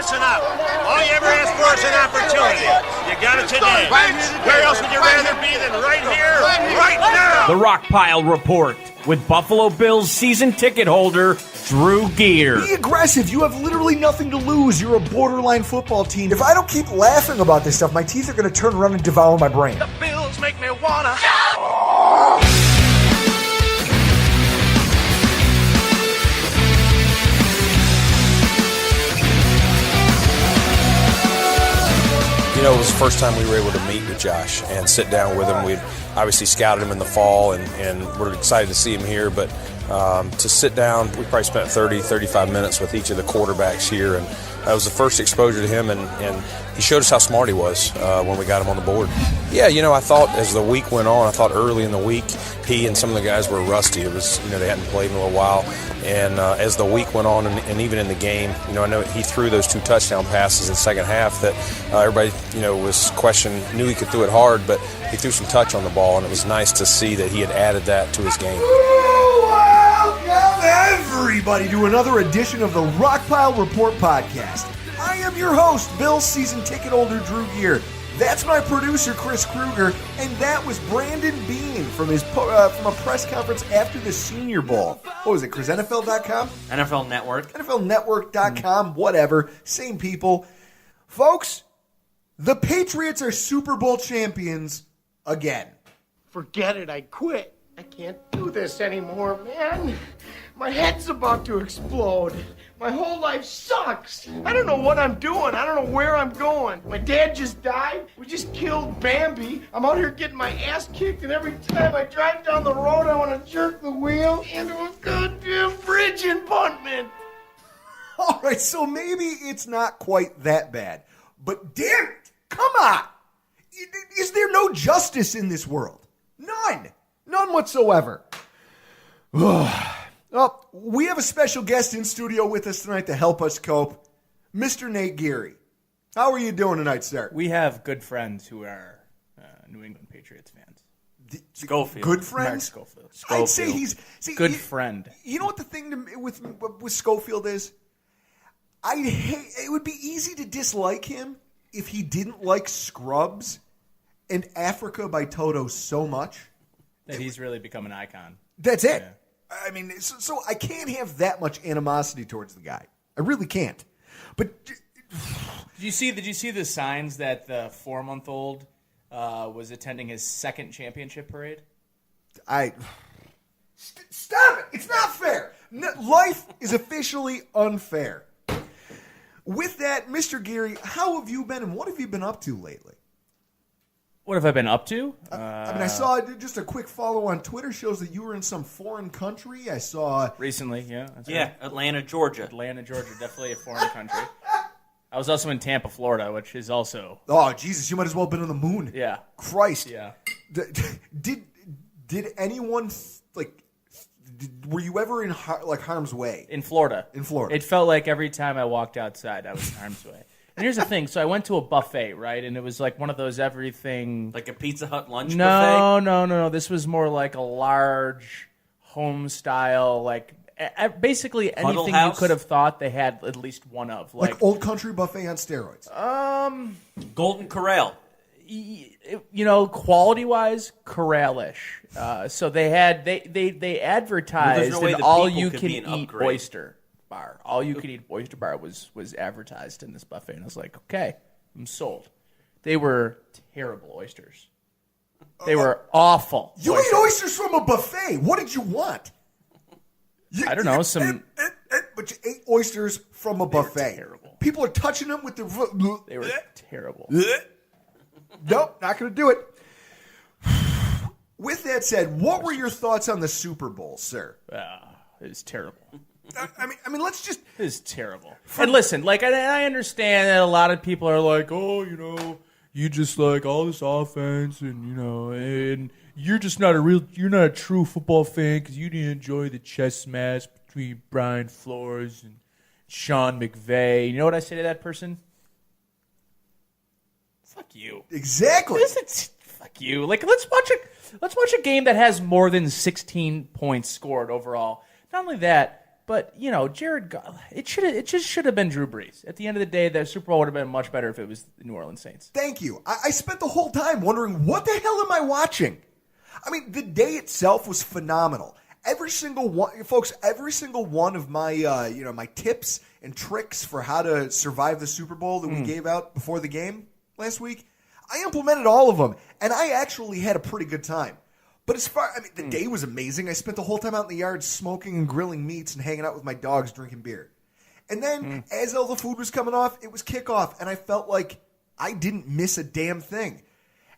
listen up. All you ever ask for is an opportunity. You got it today. Where else would you rather be than right here, right now? The Rockpile Report with Buffalo Bills season ticket holder Drew Geary. Be aggressive. You have literally nothing to lose. You're a borderline football team. If I don't keep laughing about this stuff, my teeth are going to turn around and devour my brain. The Bills make me wanna. You know, it was the first time we were able to meet with Josh and sit down with him. We'd obviously scouted him in the fall, and we're excited to see him here. But to sit down, we probably spent 30, 35 minutes with each of the quarterbacks here. And that was the first exposure to him, and he showed us how smart he was when we got him on the board. Yeah, you know, I thought as the week went on, I thought early in the week, he and some of the guys were rusty. It was, you know, they hadn't played in a little while. And as the week went on, and even in the game, you know, I know he threw those 2 touchdown passes in the second half that everybody, you know, was questioning, knew he could throw it hard, but he threw some touch on the ball, and it was nice to see that he had added that to his game. Welcome, everybody, to another edition of the Rockpile Report podcast. I am your host, Bills season ticket holder Drew Geary. That's my producer, Chris Kruger, and that was Brandon Bean from his from a press conference after the Senior Bowl. What was it, Chris? NFL.com? NFL Network. NFLnetwork.com, whatever. Same people. Folks, the Patriots are Super Bowl champions again. Forget it, I quit. I can't do this anymore, man. My head's about to explode. My whole life sucks. I don't know what I'm doing. I don't know where I'm going. My dad just died. We just killed Bambi. I'm out here getting my ass kicked, and every time I drive down the road, I want to jerk the wheel into a goddamn bridge impoundment. All right, so maybe it's not quite that bad. But damn it, come on. Is there no justice in this world? None. None whatsoever. Well, we have a special guest in studio with us tonight to help us cope. Mr. Nate Geary. How are you doing tonight, sir? We have good friends who are New England Patriots fans. Schofield. Good friends? Mark Schofield. I'd say he's... Good friend. You know what the thing with Schofield is? It would be easy to dislike him if he didn't like Scrubs and Africa by Toto so much. That he's really become an icon. That's it. Yeah. I mean, so I can't have that much animosity towards the guy. I really can't. But Did you see the signs that the 4-month-old was attending his second championship parade? Stop it! It's not fair. Life is officially unfair. With that, Mr. Geary, how have you been, and what have you been up to lately? What have I been up to? I saw just a quick follow on Twitter shows that you were in some foreign country. I saw Recently, yeah. That's Yeah, right. Atlanta, Georgia. Atlanta, Georgia, definitely a foreign country. I was also in Tampa, Florida, which is also... Oh, Jesus, you might as well have been on the moon. Yeah. Christ. Yeah. Did anyone, were you ever in harm's way? In Florida. In Florida. It felt like every time I walked outside, I was in harm's way. And here's the thing. So I went to a buffet, right? And it was like one of those everything... Like a Pizza Hut lunch buffet? No. This was more like a large home-style, like... Basically anything you could have thought they had at least one of. Like Old Country Buffet on steroids. Golden Corral. You know, quality-wise, Corral-ish. So they had... They advertised no way an the all-you-can-eat upgrade. oyster bar. All-you-can-eat oyster bar was advertised in this buffet. And I was like, okay, I'm sold. They were terrible oysters. They were awful. You ate oysters from a buffet. What did you want? I don't know, some... But you ate oysters from a buffet. terrible. People are touching them with the... They were terrible. Nope, not going to do it. With that said, what were your thoughts on the Super Bowl, sir? It was terrible. I mean, let's just... It was terrible. And listen, like, I understand that a lot of people are like, oh, you know, you just like all this offense and, you know, and... You're just not you're not a true football fan because you didn't enjoy the chess match between Brian Flores and Sean McVay. You know what I say to that person? Fuck you. Exactly. Fuck you. Like, let's watch a game that has more than 16 points scored overall. Not only that, But, Jared Goff, it just should have been Drew Brees. At the end of the day, the Super Bowl would have been much better if it was the New Orleans Saints. Thank you. I spent the whole time wondering, what the hell am I watching? I mean, the day itself was phenomenal. Every single one of my my tips and tricks for how to survive the Super Bowl that we gave out before the game last week, I implemented all of them, and I actually had a pretty good time. But the day was amazing. I spent the whole time out in the yard smoking and grilling meats and hanging out with my dogs drinking beer. And then, as all the food was coming off, it was kickoff, and I felt like I didn't miss a damn thing.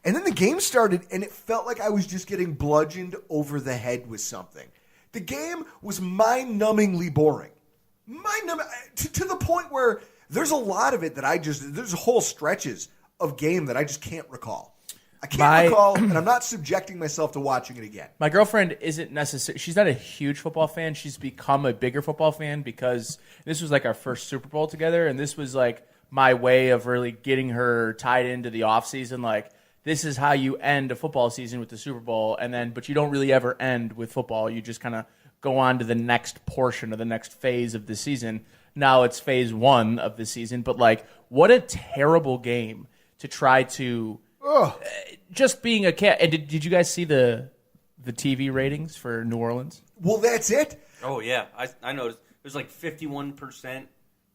And then the game started, and it felt like I was just getting bludgeoned over the head with something. The game was mind-numbingly boring. To the point where there's a lot of it that there's whole stretches of game that I just can't recall. I can't recall, and I'm not subjecting myself to watching it again. My girlfriend isn't necessarily, she's not a huge football fan. She's become a bigger football fan because this was like our first Super Bowl together, and this was like my way of really getting her tied into the offseason. Like, this is how you end a football season with the Super Bowl, but you don't really ever end with football. You just kind of go on to the next portion of the next phase of the season. Now it's phase 1 of the season, but like, what a terrible game to try to just being a cat. And did you guys see the TV ratings for New Orleans? Well, that's it. Oh yeah, I noticed. It was like 51%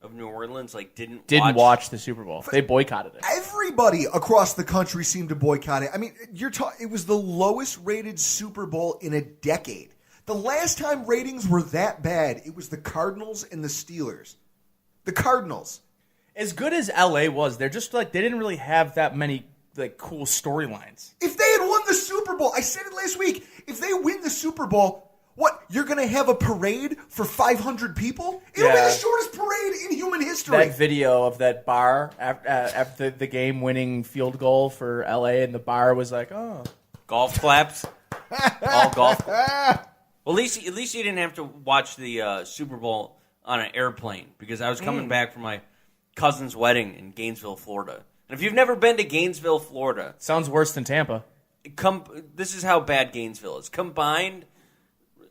of New Orleans didn't watch the Super Bowl. They boycotted it. Everybody across the country seemed to boycott it. I mean, it was the lowest rated Super Bowl in a decade. The last time ratings were that bad, it was the Cardinals and the Steelers. The Cardinals. As good as LA was, they're just they didn't really have that many cool storylines. If they had won the Super Bowl, I said it last week, if they win the Super Bowl, what, you're going to have a parade for 500 people? It'll be the shortest parade in human history. That video of that bar after the game-winning field goal for LA, and the bar was like, oh. Golf claps. All golf. Well, at least you didn't have to watch the Super Bowl on an airplane, because I was coming back from my cousin's wedding in Gainesville, Florida. And if you've never been to Gainesville, Florida... Sounds worse than Tampa. This is how bad Gainesville is. Combined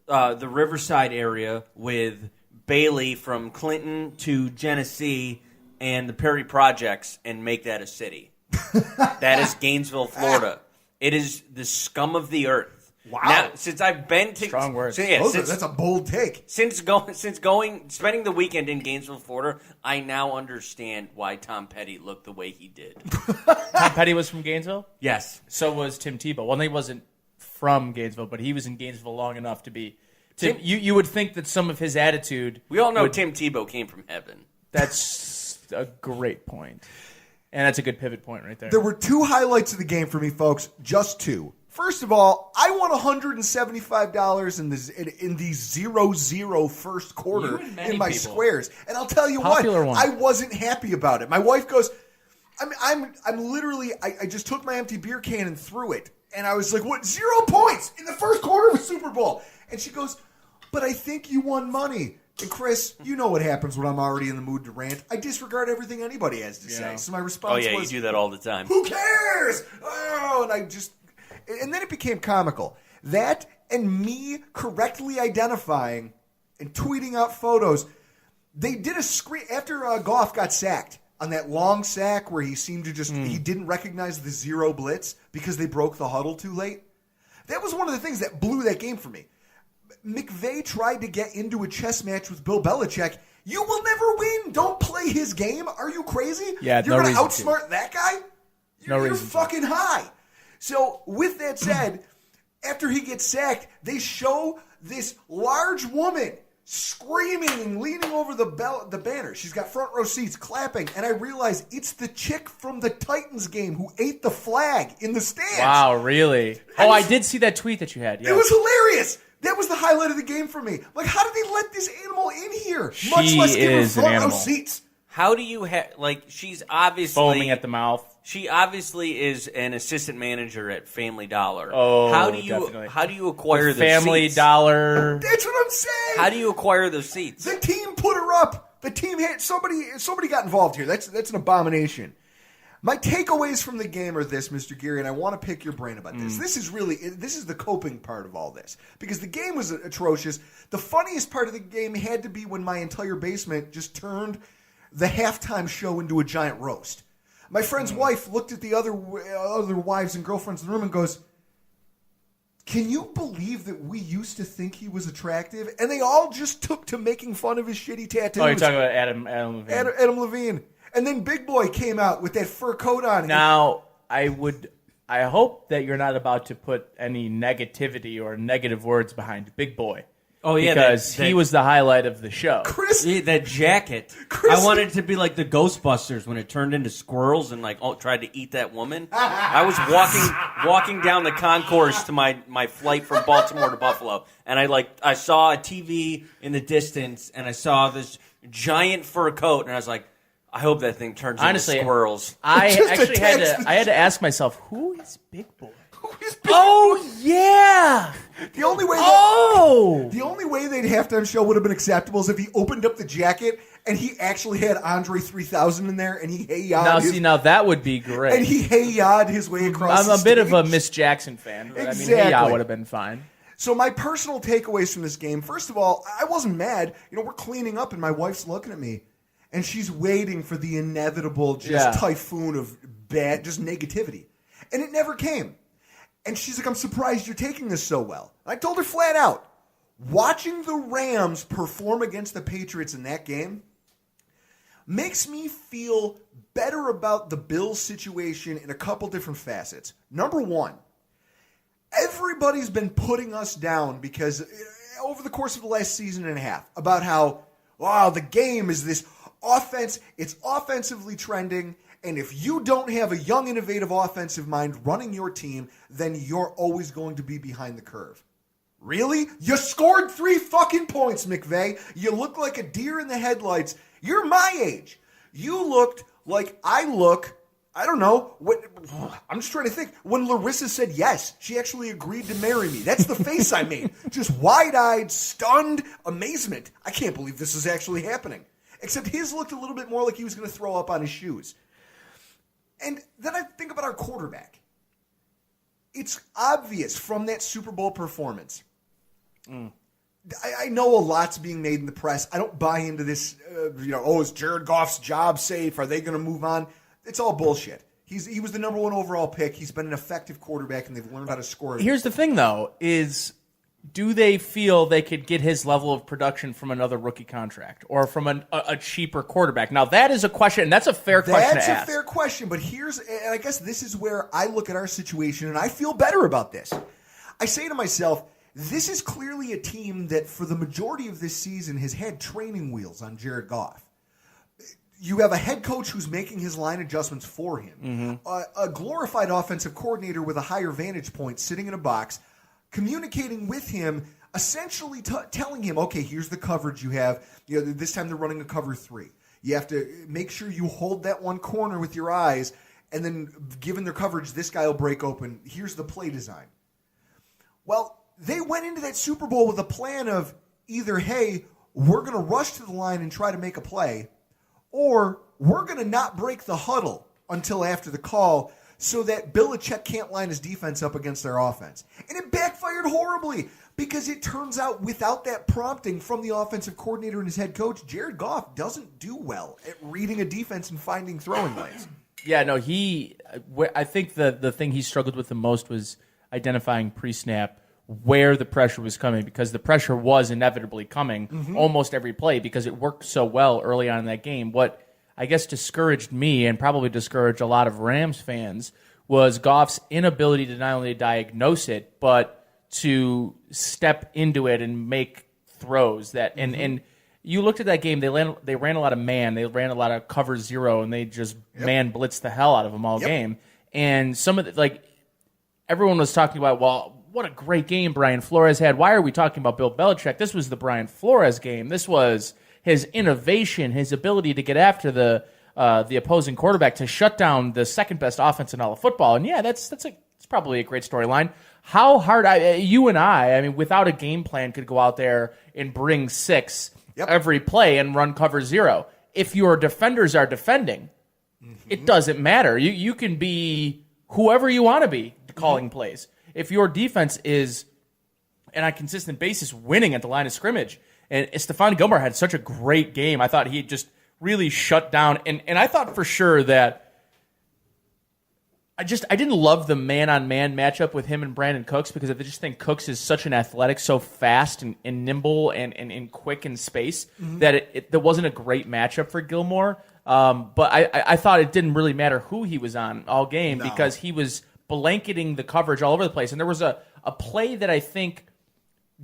the Riverside area with Bailey from Clinton to Genesee and the Perry Projects and make that a city. That is Gainesville, Florida. It is the scum of the earth. Wow! Now, since I've been to strong words, that's a bold take. Spending the weekend in Gainesville, Florida, I now understand why Tom Petty looked the way he did. Tom Petty was from Gainesville? Yes. So was Tim Tebow. Well, he wasn't from Gainesville, but he was in Gainesville long enough to be. You would think that some of his attitude. We all know Tim Tebow came from heaven. That's a great point, and that's a good pivot point right there. There were 2 highlights of the game for me, folks. Just 2. First of all, I won $175 in the 0-0 first quarter in my squares, and I'll tell you Popular what, one. I wasn't happy about it. My wife goes, I'm literally, I just took my empty beer can and threw it, and I was like, what? 0 points in the first quarter of a Super Bowl, and she goes, but I think you won money. And Chris, you know what happens when I'm already in the mood to rant. I disregard everything anybody has to say. So my response was, you do that all the time. Who cares? Oh, and then it became comical. That and me correctly identifying and tweeting out photos. They did a screen after Goff got sacked on that long sack where he seemed to he didn't recognize the 0 blitz because they broke the huddle too late. That was one of the things that blew that game for me. McVay tried to get into a chess match with Bill Belichick. You will never win. Don't play his game. Are you crazy? Yeah, you're going to outsmart that guy? You're fucking high. So, with that said, after he gets sacked, they show this large woman screaming and leaning over the banner. She's got front row seats clapping, and I realize it's the chick from the Titans game who ate the flag in the stands. Wow, really? I did see that tweet that you had. Yeah. It was hilarious. That was the highlight of the game for me. Like, how did they let this animal in here? Much less give her front row seats. How do you she's obviously foaming at the mouth. She obviously is an assistant manager at Family Dollar. Oh, definitely. How do you acquire the Family seats? Dollar? That's what I'm saying. How do you acquire those seats? The team put her up. The team had somebody got involved here. That's an abomination. My takeaways from the game are this, Mr. Geary, and I want to pick your brain about this. This is the coping part of all this, because the game was atrocious. The funniest part of the game had to be when my entire basement just turned the halftime show into a giant roast. My friend's wife looked at the other wives and girlfriends in the room and goes, "Can you believe that we used to think he was attractive?" And they all just took to making fun of his shitty tattoos. Oh, you're talking about Adam Levine. Adam Levine. And then Big Boy came out with that fur coat on. Now, I hope that you're not about to put any negativity or negative words behind Big Boy. Oh, yeah. Because he was the highlight of the show. That jacket. I wanted it to be like the Ghostbusters when it turned into squirrels and tried to eat that woman. I was walking down the concourse to my flight from Baltimore to Buffalo, and I saw a TV in the distance, and I saw this giant fur coat, and I was like, I hope that thing turns into squirrels. I had to ask myself, who is Big Boy? Oh yeah. The only way they'd halftime show would have been acceptable is if he opened up the jacket and he actually had Andre 3000 in there and he hey-ya'd. Now that would be great. And he hey-ya'd his way across I'm a bit of a Miss Jackson fan. But Exactly. I mean, hey-ya would have been fine. So my personal takeaways from this game, first of all, I wasn't mad. We're cleaning up and my wife's looking at me and she's waiting for the inevitable typhoon of just negativity. And it never came. And she's like, "I'm surprised you're taking this so well." I told her flat out, watching the Rams perform against the Patriots in that game makes me feel better about the Bills situation in a couple different facets. Number one, everybody's been putting us down because over the course of the last season and a half about how, wow, the game is this offense, it's offensively trending. And if you don't have a young, innovative offensive mind running your team, then you're always going to be behind the curve. Really? You scored 3 fucking points, McVay. You look like a deer in the headlights. You're my age. You looked like I look. I don't know. I'm just trying to think. When Larissa said yes, she actually agreed to marry me. That's the face I made. Just wide-eyed, stunned amazement. I can't believe this is actually happening. Except his looked a little bit more like he was going to throw up on his shoes. And then I think about our quarterback. It's obvious from that Super Bowl performance. I know a lot's being made in the press. I don't buy into this, is Jared Goff's job safe? Are they going to move on? It's all bullshit. He was the number 1 overall pick. He's been an effective quarterback, and they've learned how to score. Here's the thing, though, is do they feel they could get his level of production from another rookie contract or from a cheaper quarterback? Now, that is a question, and that's a fair question to ask. That's a fair question, but and I guess this is where I look at our situation, and I feel better about this. I say to myself, this is clearly a team that for the majority of this season has had training wheels on Jared Goff. You have a head coach who's making his line adjustments for him, a glorified offensive coordinator with a higher vantage point sitting in a box, communicating with him, essentially telling him, okay, here's the coverage you have. This time they're running a cover 3. You have to make sure you hold that one corner with your eyes, and then given their coverage, this guy will break open. Here's the play design. Well, they went into that Super Bowl with a plan of either, hey, we're going to rush to the line and try to make a play, or we're going to not break the huddle until after the call so that Belichick can't line his defense up against their offense. And it backfired horribly because it turns out without that prompting from the offensive coordinator and his head coach, Jared Goff doesn't do well at reading a defense and finding throwing lanes. Yeah, no, I think the thing he struggled with the most was identifying pre-snap where the pressure was coming, because the pressure was inevitably coming almost every play because it worked so well early on in that game. What I guess discouraged me and probably discouraged a lot of Rams fans was Goff's inability to not only diagnose it, but to step into it and make throws that and you looked at that game, they ran a lot of man, they ran a lot of cover 0, and they just man blitzed the hell out of them all game. And some of the, everyone was talking about, well, what a great game Brian Flores had. Why are we talking about Bill Belichick? This was the Brian Flores game. This was his innovation, his ability to get after the opposing quarterback, to shut down the second best offense in all of football. And yeah, it's probably a great storyline. How hard you and I without a game plan, could go out there and bring 6 every play and run cover 0. If your defenders are defending, it doesn't matter. You can be whoever you want to be calling plays. If your defense is, on a consistent basis, winning at the line of scrimmage, and Stephon Gilmore had such a great game. I thought he just really shut down, and I thought for sure that I didn't love the man-on-man matchup with him and Brandon Cooks because I just think Cooks is such an athletic, so fast and nimble and quick in space that there wasn't a great matchup for Gilmore. But I thought it didn't really matter who he was on all game because he was blanketing the coverage all over the place. And there was a play that I think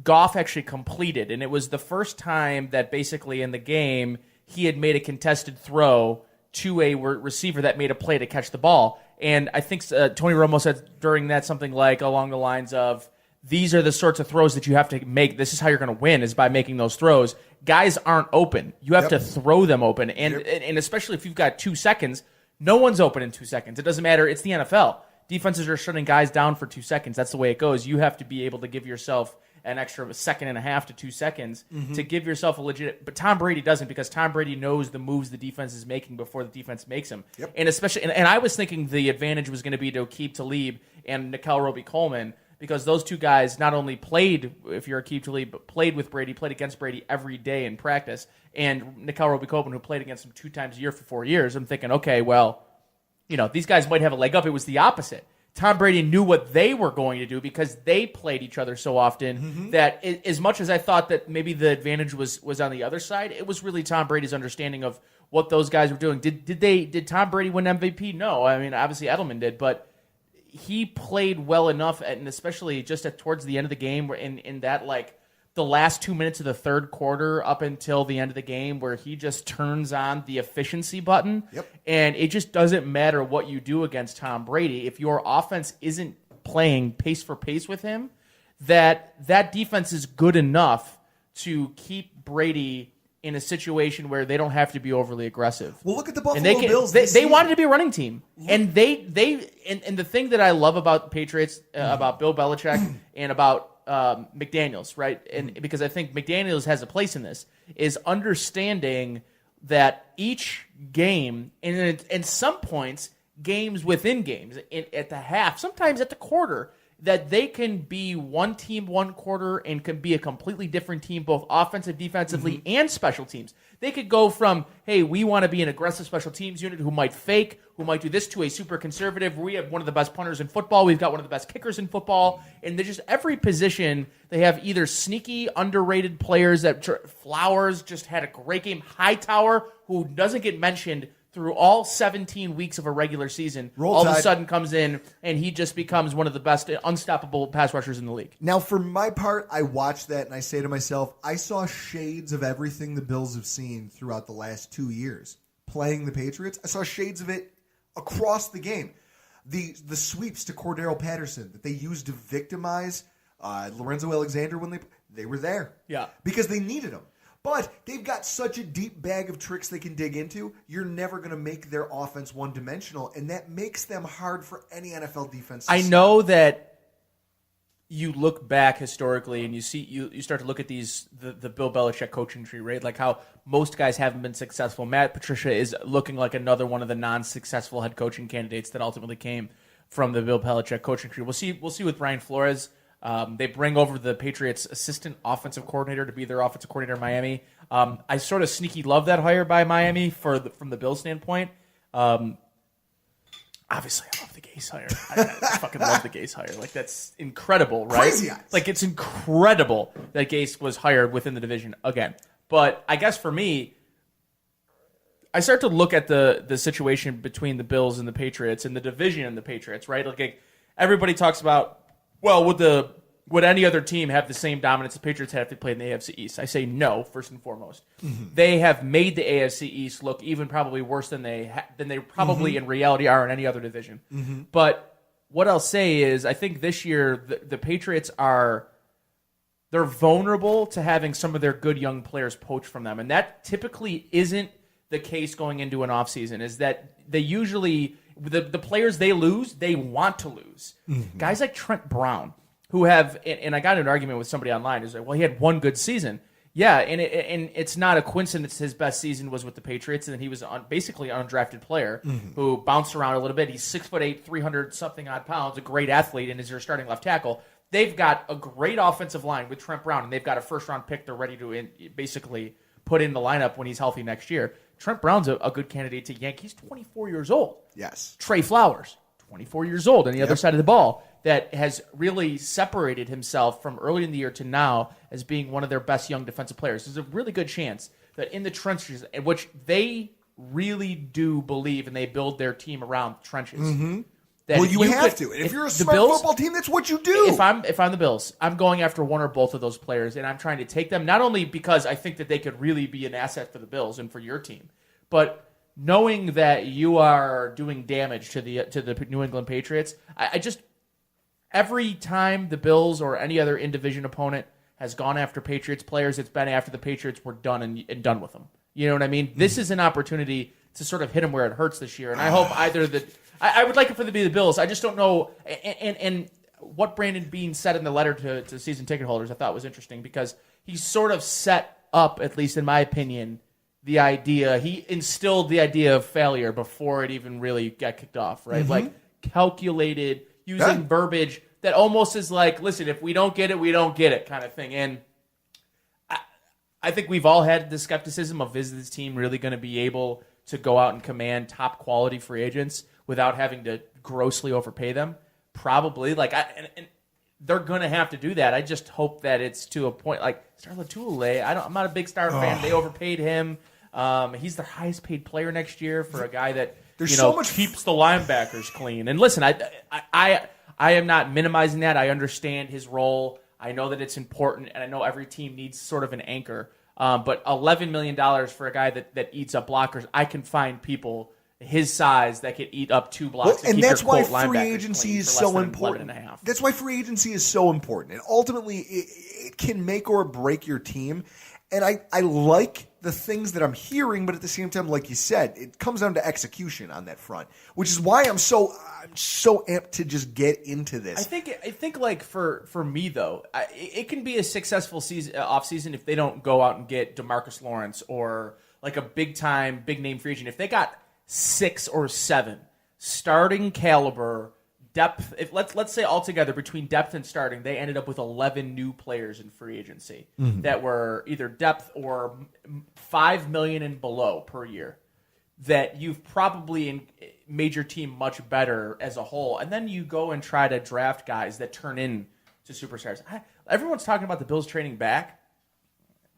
Goff actually completed, and it was the first time that basically in the game he had made a contested throw to a receiver that made a play to catch the ball. And I think Tony Romo said during that something like along the lines of, these are the sorts of throws that you have to make. This is how you're going to win, is by making those throws. Guys aren't open. You have to throw them open. And especially if you've got 2 seconds, no one's open in 2 seconds. It doesn't matter. It's the NFL. Defenses are shutting guys down for 2 seconds. That's the way it goes. You have to be able to give yourself an extra second and a half to 2 seconds to give yourself a legit. But Tom Brady doesn't, because Tom Brady knows the moves the defense is making before the defense makes them. And especially, and I was thinking the advantage was going to be to Aqib Talib and Nickel Roby-Coleman, because those two guys not only played, if you're Aqib Talib, but played with Brady, played against Brady every day in practice, and Nickel Roby-Coleman, who played against him 2 times a year for 4 years. I'm thinking, okay, well, these guys might have a leg up. It was the opposite. Tom Brady knew what they were going to do because they played each other so often that as much as I thought that maybe the advantage was on the other side, it was really Tom Brady's understanding of what those guys were doing. Did Tom Brady win MVP? No. I mean, obviously Edelman did, but he played well enough, and especially just towards the end of the game, where in that the last 2 minutes of the third quarter up until the end of the game, where he just turns on the efficiency button. And it just doesn't matter what you do against Tom Brady. If your offense isn't playing pace for pace with him, that defense is good enough to keep Brady in a situation where they don't have to be overly aggressive. Well, look at the Buffalo Bills. They wanted to be a running team. And and the thing that I love about the Patriots, about Bill Belichick, and about McDaniels, right? And because I think McDaniels has a place in this, is understanding that each game, and at some points, games within games, at the half, sometimes at the quarter, that they can be one team one quarter and can be a completely different team, both offensive, defensively, and special teams. They could go from, hey, we want to be an aggressive special teams unit who might fake, who might do this, to a super conservative. We have one of the best punters in football. We've got one of the best kickers in football. And they're just every position, they have either sneaky, underrated players that Flowers just had a great game. Hightower, who doesn't get mentioned through all 17 weeks of a regular season, all of a sudden comes in and he just becomes one of the best unstoppable pass rushers in the league. Now, for my part, I watch that and I say to myself, I saw shades of everything the Bills have seen throughout the last 2 years playing the Patriots. I saw shades of it across the game. The sweeps to Cordero Patterson that they used to victimize Lorenzo Alexander when they were there. Yeah. Because they needed him. But they've got such a deep bag of tricks they can dig into, you're never going to make their offense one-dimensional, and that makes them hard for any NFL defense to I stop. know that you look back historically and you see you start to look at the Bill Belichick coaching tree, right? Like how most guys haven't been successful. Matt Patricia is looking like another one of the non-successful head coaching candidates that ultimately came from the Bill Belichick coaching tree. We'll see with Brian Flores. They bring over the Patriots' assistant offensive coordinator to be their offensive coordinator in Miami. I sort of sneaky love that hire by Miami from the Bills standpoint. Obviously, I love the Gase hire. I fucking love the Gase hire. Like, that's incredible, right? Crazy eyes. Like, it's incredible that Gase was hired within the division again. But I guess for me, I start to look at the situation between the Bills and the Patriots and the division and the Patriots, right? Like everybody talks about, well, would any other team have the same dominance the Patriots have if they played in the AFC East? I say no, first and foremost. They have made the AFC East look even probably worse than they probably in reality are in any other division. But what I'll say is, I think this year the Patriots they're vulnerable to having some of their good young players poached from them, and that typically isn't the case going into an offseason. Is that they usually the players they lose, they want to lose. Guys like Trent Brown, who have, and I got in an argument with somebody online, is like, well, he had one good season. Yeah, and it's not a coincidence his best season was with the Patriots, and then he was basically an undrafted player who bounced around a little bit. He's 6'8", 300-something odd pounds, a great athlete, and is their starting left tackle. They've got a great offensive line with Trent Brown, and they've got a first-round pick they're ready to basically put in the lineup when he's healthy next year. Trent Brown's a good candidate to yank. He's 24 years old. Yes. Trey Flowers, 24 years old on the other side of the ball, that has really separated himself from early in the year to now as being one of their best young defensive players. There's a really good chance that in the trenches, in which they really do believe and they build their team around the trenches. That Well, you have to. And if you're a smart football team, that's what you do. If I'm the Bills, I'm going after one or both of those players, and I'm trying to take them, not only because I think that they could really be an asset for the Bills and for your team, but knowing that you are doing damage to the New England Patriots. I just every time the Bills or any other in-division opponent has gone after Patriots players, it's been after the Patriots were done and done with them. You know what I mean? This is an opportunity to sort of hit them where it hurts this year, and I hope either that I would like it for to be the Bills. I just don't know. And what Brandon Beane said in the letter to season ticket holders, I thought was interesting because he sort of set up, at least in my opinion, the idea. He instilled the idea of failure before it even really got kicked off, right? Like calculated, using verbiage that almost is like, listen, if we don't get it, we don't get it kind of thing. And I think we've all had the skepticism of, is this team really going to be able to go out and command top quality free agents without having to grossly overpay them? Probably. And they're going to have to do that. I just hope that it's to a point like Star Lotulelei. I'm not a big Star fan. They overpaid him. He's the highest paid player next year for a guy that keeps the linebackers clean. And listen, I am not minimizing that. I understand his role. I know that it's important, and I know every team needs sort of an anchor. But $11 million for a guy that eats up blockers, I can find people his size that could eat up 2 blocks. And that's why free agency is so important. That's why free agency is so important. And ultimately, it can make or break your team. And I like the things that I'm hearing, but at the same time, like you said, it comes down to execution on that front, which is why I'm so amped to just get into this. I think like for me though, it can be a successful off season if they don't go out and get DeMarcus Lawrence or like a big name free agent. If they got 6 or 7 starting caliber depth, if let's say altogether between depth and starting, they ended up with 11 new players in free agency that were either depth or $5 million and below per year, that you've probably made your team much better as a whole. And then you go and try to draft guys that turn into superstars. Everyone's talking about the Bills trading back.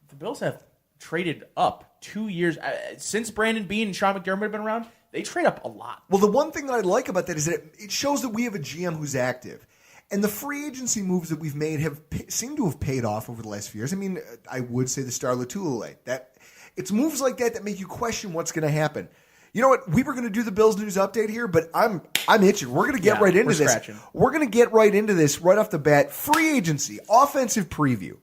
The Bills have traded up 2 years since Brandon Beane and Sean McDermott have been around. They trade up a lot. Well, the one thing that I like about that is that it shows that we have a GM who's active. And the free agency moves that we've made seem to have paid off over the last few years. I mean, I would say the Star Lotulelei. It's moves like that make you question what's going to happen. You know what? We were going to do the Bills news update here, but I'm itching. We're going to get right into this. Scratching. We're going to get right into this right off the bat. Free agency, offensive preview.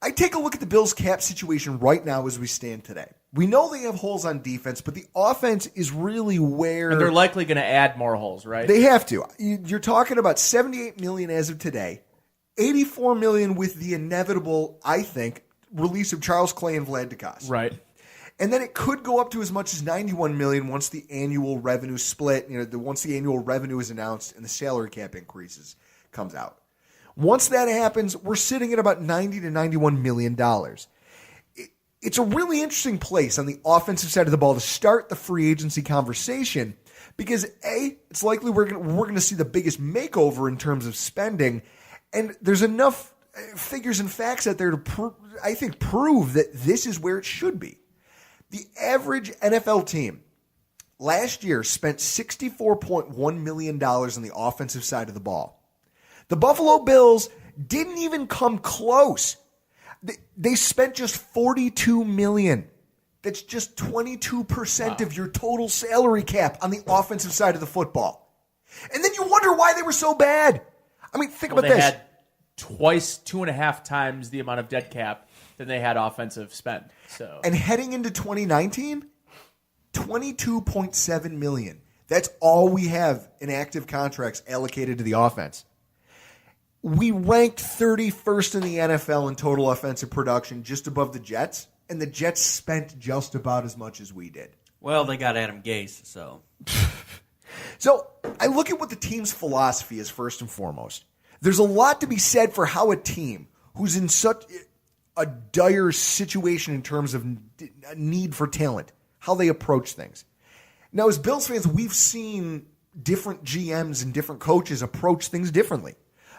I take a look at the Bills' cap situation right now as we stand today. We know they have holes on defense, but the offense is really where... And they're likely going to add more holes, right? They have to. You're talking about $78 million as of today, $84 million with the inevitable, I think, release of Charles Clay and Vlad DeCoste. Right. And then it could go up to as much as $91 million once the annual revenue split, once the annual revenue is announced and the salary cap increases comes out. Once that happens, we're sitting at about $90 to $91 million. It's a really interesting place on the offensive side of the ball to start the free agency conversation because, A, it's likely we're going to see the biggest makeover in terms of spending, and there's enough figures and facts out there to, prove that this is where it should be. The average NFL team last year spent $64.1 million on the offensive side of the ball. The Buffalo Bills didn't even come close. They spent just $42 million. That's just 22% of your total salary cap on the offensive side of the football. And then you wonder why they were so bad. I mean, think about this. They had 2.5 times the amount of dead cap than they had offensive spend. And heading into 2019, $22.7 million. That's all we have in active contracts allocated to the offense. we ranked 31st in the NFL in total offensive production, just above the Jets, and the Jets spent just about as much as we did. Well, they got Adam Gase, so. So I look at what the team's philosophy is first and foremost. There's a lot to be said for how a team who's in such a dire situation in terms of a need for talent, how they approach things. Now, as Bills fans, we've seen different GMs and different coaches approach things differently.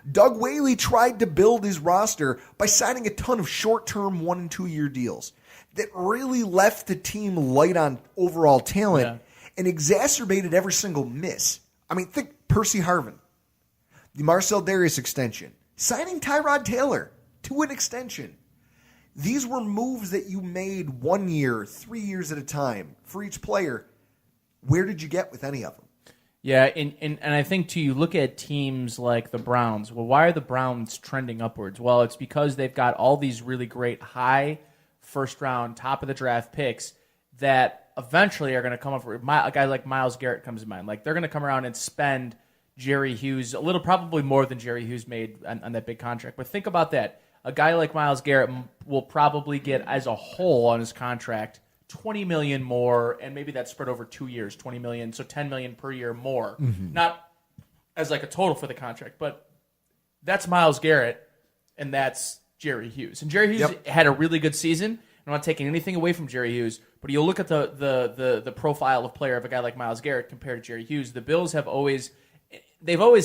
Doug Whaley tried to build his roster by signing a ton of short-term 1- and 2-year deals that really left the team light on overall talent and exacerbated every single miss. I mean, think Percy Harvin, the Marcel Darius extension, signing Tyrod Taylor to an extension. These were moves that you made 1 year, 3 years at a time for each player. Where did you get with any of them? Yeah, and I think, too, you look at teams like the Browns. Well, why are the Browns trending upwards? Well, it's because they've got all these really great high first-round, top-of-the-draft picks that eventually are going to come up. A guy like Myles Garrett comes to mind. Like, they're going to come around and spend Jerry Hughes a little, probably more than Jerry Hughes made on that big contract. But think about that. A guy like Myles Garrett will probably get, as a whole on his contract, $20 million more, and maybe that's spread over 2 years, $20 million, so $10 million per year more. Mm-hmm. Not as like a total for the contract, but that's Myles Garrett, and that's Jerry Hughes. And Jerry Hughes had a really good season. I'm not taking anything away from Jerry Hughes, but you'll look at the profile of player of a guy like Myles Garrett compared to Jerry Hughes. The Bills have always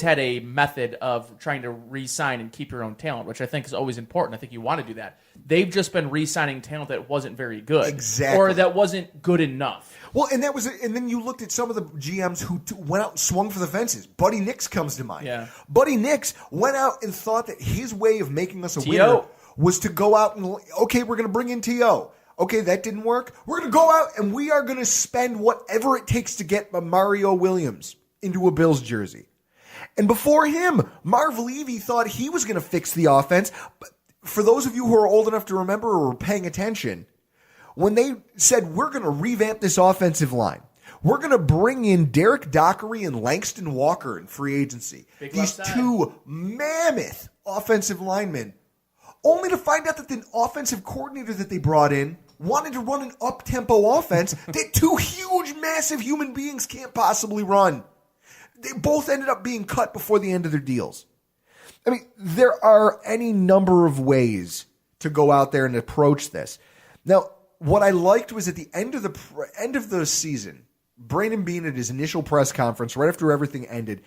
had a method of trying to re-sign and keep your own talent, which I think is always important. I think you want to do that. They've just been re-signing talent that wasn't very good, exactly, or that wasn't good enough. Well, and then you looked at some of the GMs who went out and swung for the fences. Buddy Nix comes to mind. Yeah. Buddy Nix went out and thought that his way of making us a winner was to go out and, okay, we're going to bring in T.O. Okay, that didn't work. We're going to go out and we are going to spend whatever it takes to get Mario Williams into a Bills jersey. And before him, Marv Levy thought he was going to fix the offense. But for those of you who are old enough to remember or were paying attention, when they said, we're going to revamp this offensive line, we're going to bring in Derek Dockery and Langston Walker in free agency. These two mammoth offensive linemen, only to find out that the offensive coordinator that they brought in wanted to run an up-tempo offense that two huge, massive human beings can't possibly run. They both ended up being cut before the end of their deals. I mean, there are any number of ways to go out there and approach this. Now, what I liked was at the end of the season, Brandon Beane at his initial press conference, right after everything ended,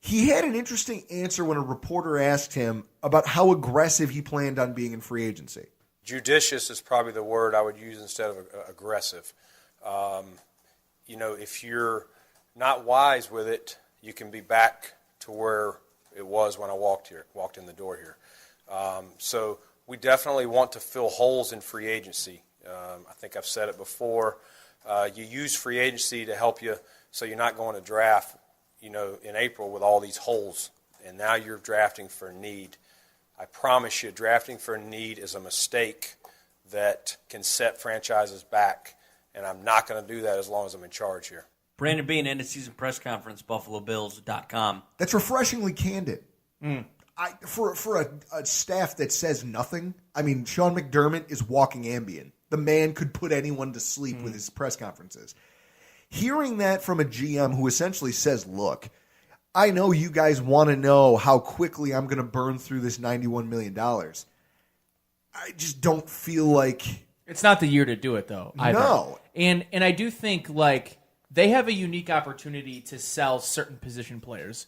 he had an interesting answer when a reporter asked him about how aggressive he planned on being in free agency. Judicious is probably the word I would use instead of aggressive. If you're not wise with it, you can be back to where it was when I walked in the door here. So we definitely want to fill holes in free agency. I think I've said it before. You use free agency to help you so you're not going to draft, in April with all these holes, and now you're drafting for need. I promise you, drafting for need is a mistake that can set franchises back, and I'm not going to do that as long as I'm in charge here. Brandon Beane, end of season press conference, BuffaloBills.com. That's refreshingly candid. For a staff that says nothing, I mean, Sean McDermott is walking Ambien. The man could put anyone to sleep with his press conferences. Hearing that from a GM who essentially says, look, I know you guys want to know how quickly I'm going to burn through this $91 million. I just don't feel like... It's not the year to do it, though, either. No. And I do think, they have a unique opportunity to sell certain position players.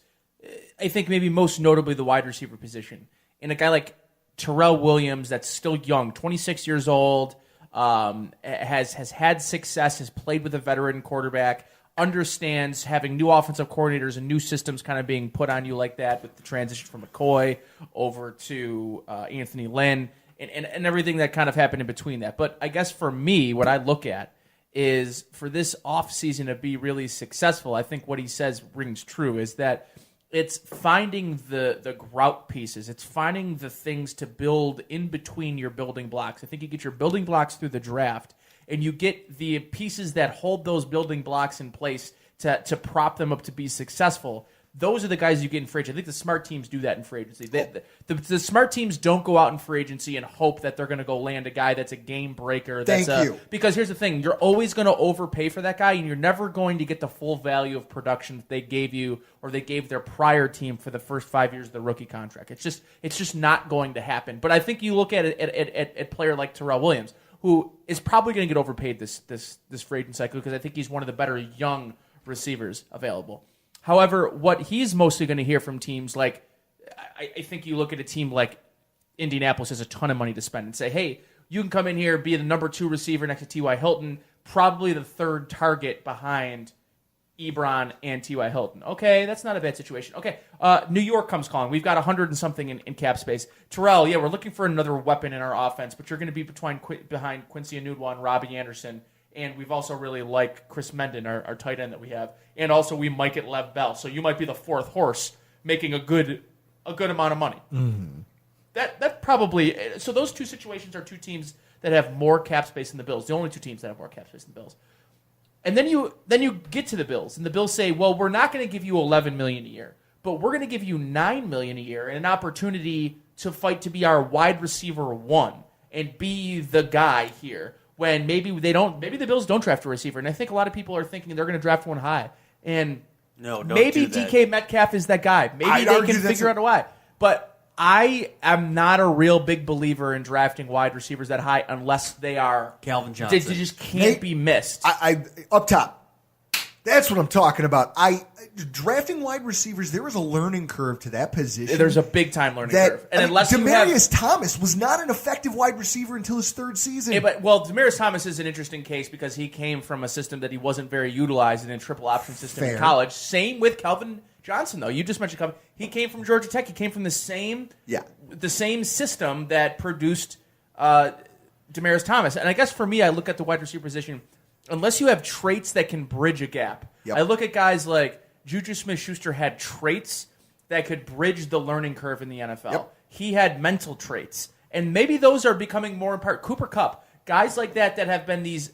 I think maybe most notably the wide receiver position. And a guy like Terrell Williams that's still young, 26 years old, has had success, has played with a veteran quarterback, understands having new offensive coordinators and new systems kind of being put on you like that with the transition from McCoy over to Anthony Lynn and everything that kind of happened in between that. But I guess for me, what I look at is for this offseason to be really successful, I think what he says rings true, is that it's finding the grout pieces. It's finding the things to build in between your building blocks. I think you get your building blocks through the draft, and you get the pieces that hold those building blocks in place to prop them up to be successful those are the guys you get in free agency. I think the smart teams do that in free agency. The smart teams don't go out in free agency and hope that they're going to go land a guy that's a game breaker. Because here's the thing. You're always going to overpay for that guy, and you're never going to get the full value of production that they gave you or they gave their prior team for the first 5 years of the rookie contract. It's just not going to happen. But I think you look at a player like Terrell Williams, who is probably going to get overpaid this free agent cycle because I think he's one of the better young receivers available. However, what he's mostly going to hear from teams like, I think you look at a team like Indianapolis has a ton of money to spend and say, hey, you can come in here, be the number 2 receiver next to T.Y. Hilton, probably the 3rd target behind Ebron and T.Y. Hilton. Okay, that's not a bad situation. Okay, New York comes calling. We've got 100 and something in cap space. Terrell, yeah, we're looking for another weapon in our offense, but you're going to be behind Quincy Enunwa and Robbie Anderson. And we've also really liked Chris Menden, our tight end that we have. And also we might get Lev Bell. So you might be the 4th horse making a good amount of money. Mm-hmm. That probably – so those 2 situations are 2 teams that have more cap space than the Bills. The only 2 teams that have more cap space than the Bills. And then you get to the Bills, and the Bills say, well, we're not going to give you $11 million a year, but we're going to give you $9 million a year and an opportunity to fight to be our wide receiver 1 and be the guy here. When maybe the Bills don't draft a receiver, and I think a lot of people are thinking they're going to draft one high, and maybe DK Metcalf is that guy. Maybe they can figure out a way. But I am not a real big believer in drafting wide receivers that high unless they are Calvin Johnson. They just can't be missed. I up top. That's what I'm talking about. Drafting wide receivers, there is a learning curve to that position. There's a big time learning curve. And unless Demaryius Thomas was not an effective wide receiver until his 3rd season. Demaryius Thomas is an interesting case because he came from a system that he wasn't very utilized in a triple option system in college. Same with Calvin Johnson, though. You just mentioned Calvin. He came from Georgia Tech. He came from the same system that produced Demaryius Thomas. And I guess for me, I look at the wide receiver position. Unless you have traits that can bridge a gap. Yep. I look at guys like Juju Smith-Schuster had traits that could bridge the learning curve in the NFL. Yep. He had mental traits. And maybe those are becoming more important. Cooper Kupp, guys like that have been these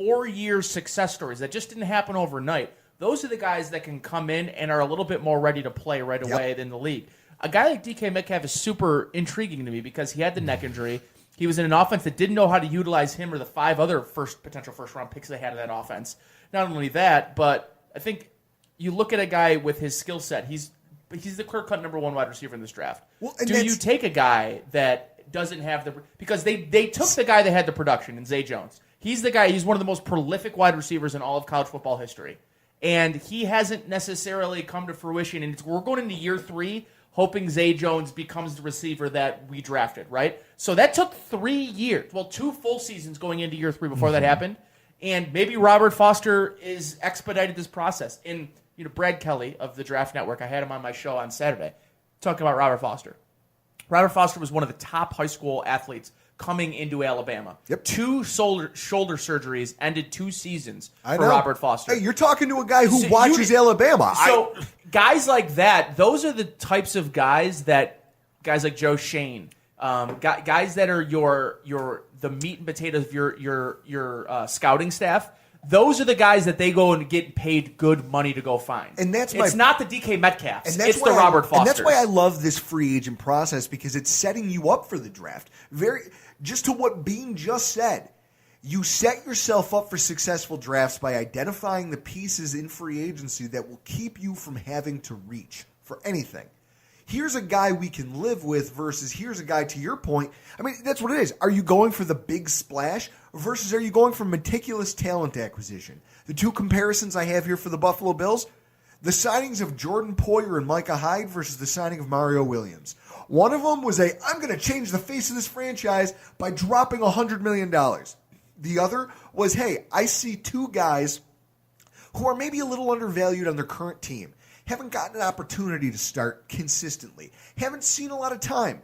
4-year success stories that just didn't happen overnight. Those are the guys that can come in and are a little bit more ready to play right away than the league. A guy like DK Metcalf is super intriguing to me because he had the neck injury. He was in an offense that didn't know how to utilize him or the 5 other potential first-round picks they had in that offense. Not only that, but I think you look at a guy with his skill set. He's the clear-cut number 1 wide receiver in this draft. Well, do you take a guy that doesn't have the – because they took the guy that had the production in Zay Jones. He's the guy – he's one of the most prolific wide receivers in all of college football history. And he hasn't necessarily come to fruition. And we're going into year 3 – hoping Zay Jones becomes the receiver that we drafted, right? So that took 3 years. Well, 2 full seasons going into year 3 before that happened. And maybe Robert Foster is expedited this process. And Brad Kelly of the Draft Network, I had him on my show on Saturday talking about Robert Foster. Robert Foster was one of the top high school athletes coming into Alabama. Yep. 2 shoulder surgeries ended 2 seasons for Robert Foster. Hey, you're talking to a guy who watches Alabama. So guys like that, those are the types of guys like Joe Shane, guys that are the meat and potatoes of your scouting staff. Those are the guys that they go and get paid good money to go find. And it's not the DK Metcalfs. It's the Robert Fosters. And that's why I love this free agent process because it's setting you up for the draft. Just to what Bean just said, you set yourself up for successful drafts by identifying the pieces in free agency that will keep you from having to reach for anything. Here's a guy we can live with versus here's a guy, to your point. I mean, that's what it is. Are you going for the big splash versus are you going for meticulous talent acquisition? The 2 comparisons I have here for the Buffalo Bills, the signings of Jordan Poyer and Micah Hyde versus the signing of Mario Williams. One of them was I'm going to change the face of this franchise by dropping $100 million. The other was, hey, I see 2 guys who are maybe a little undervalued on their current team, haven't gotten an opportunity to start consistently, haven't seen a lot of time.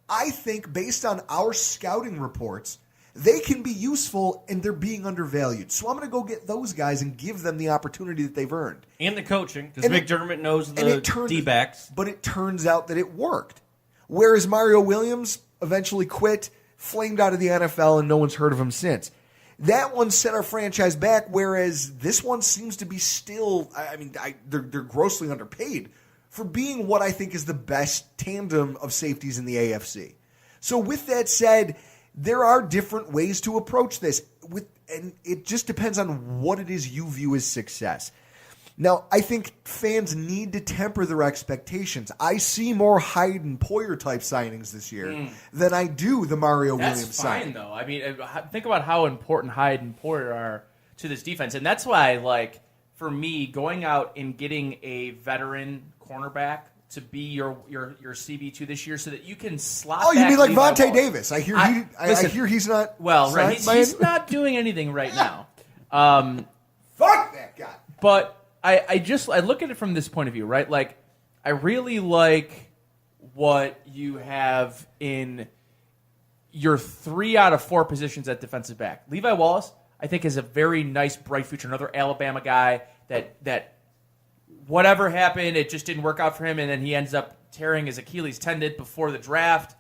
I think based on our scouting reports, they can be useful and they're being undervalued. So I'm going to go get those guys and give them the opportunity that they've earned. And the coaching, because McDermott knows the D-backs. But it turns out that it worked. Whereas Mario Williams eventually quit, flamed out of the NFL, and no one's heard of him since. that one set our franchise back, whereas this one seems to be still, they're grossly underpaid for being what I think is the best tandem of safeties in the AFC. So with that said, there are different ways to approach this, and it just depends on what it is you view as success. Now, I think fans need to temper their expectations. I see more Hyde and Poyer type signings this year than I do the Mario Williams signing. That's fine, though. I mean, think about how important Hyde and Poyer are to this defense. And that's why, like, for me, going out and getting a veteran cornerback to be your CB2 this year so that you can slot Oh, you back mean like Levi Vontae Wallace. Davis. I hear he's not... Well, right. signed He's by- not doing anything right now. Fuck that guy. But I look at it from this point of view, right? Like, I really like what you have in your 3 out of 4 positions at defensive back. Levi Wallace, I think, is a very nice, bright future. Another Alabama guy that whatever happened, it just didn't work out for him, and then he ends up tearing his Achilles tendon before the draft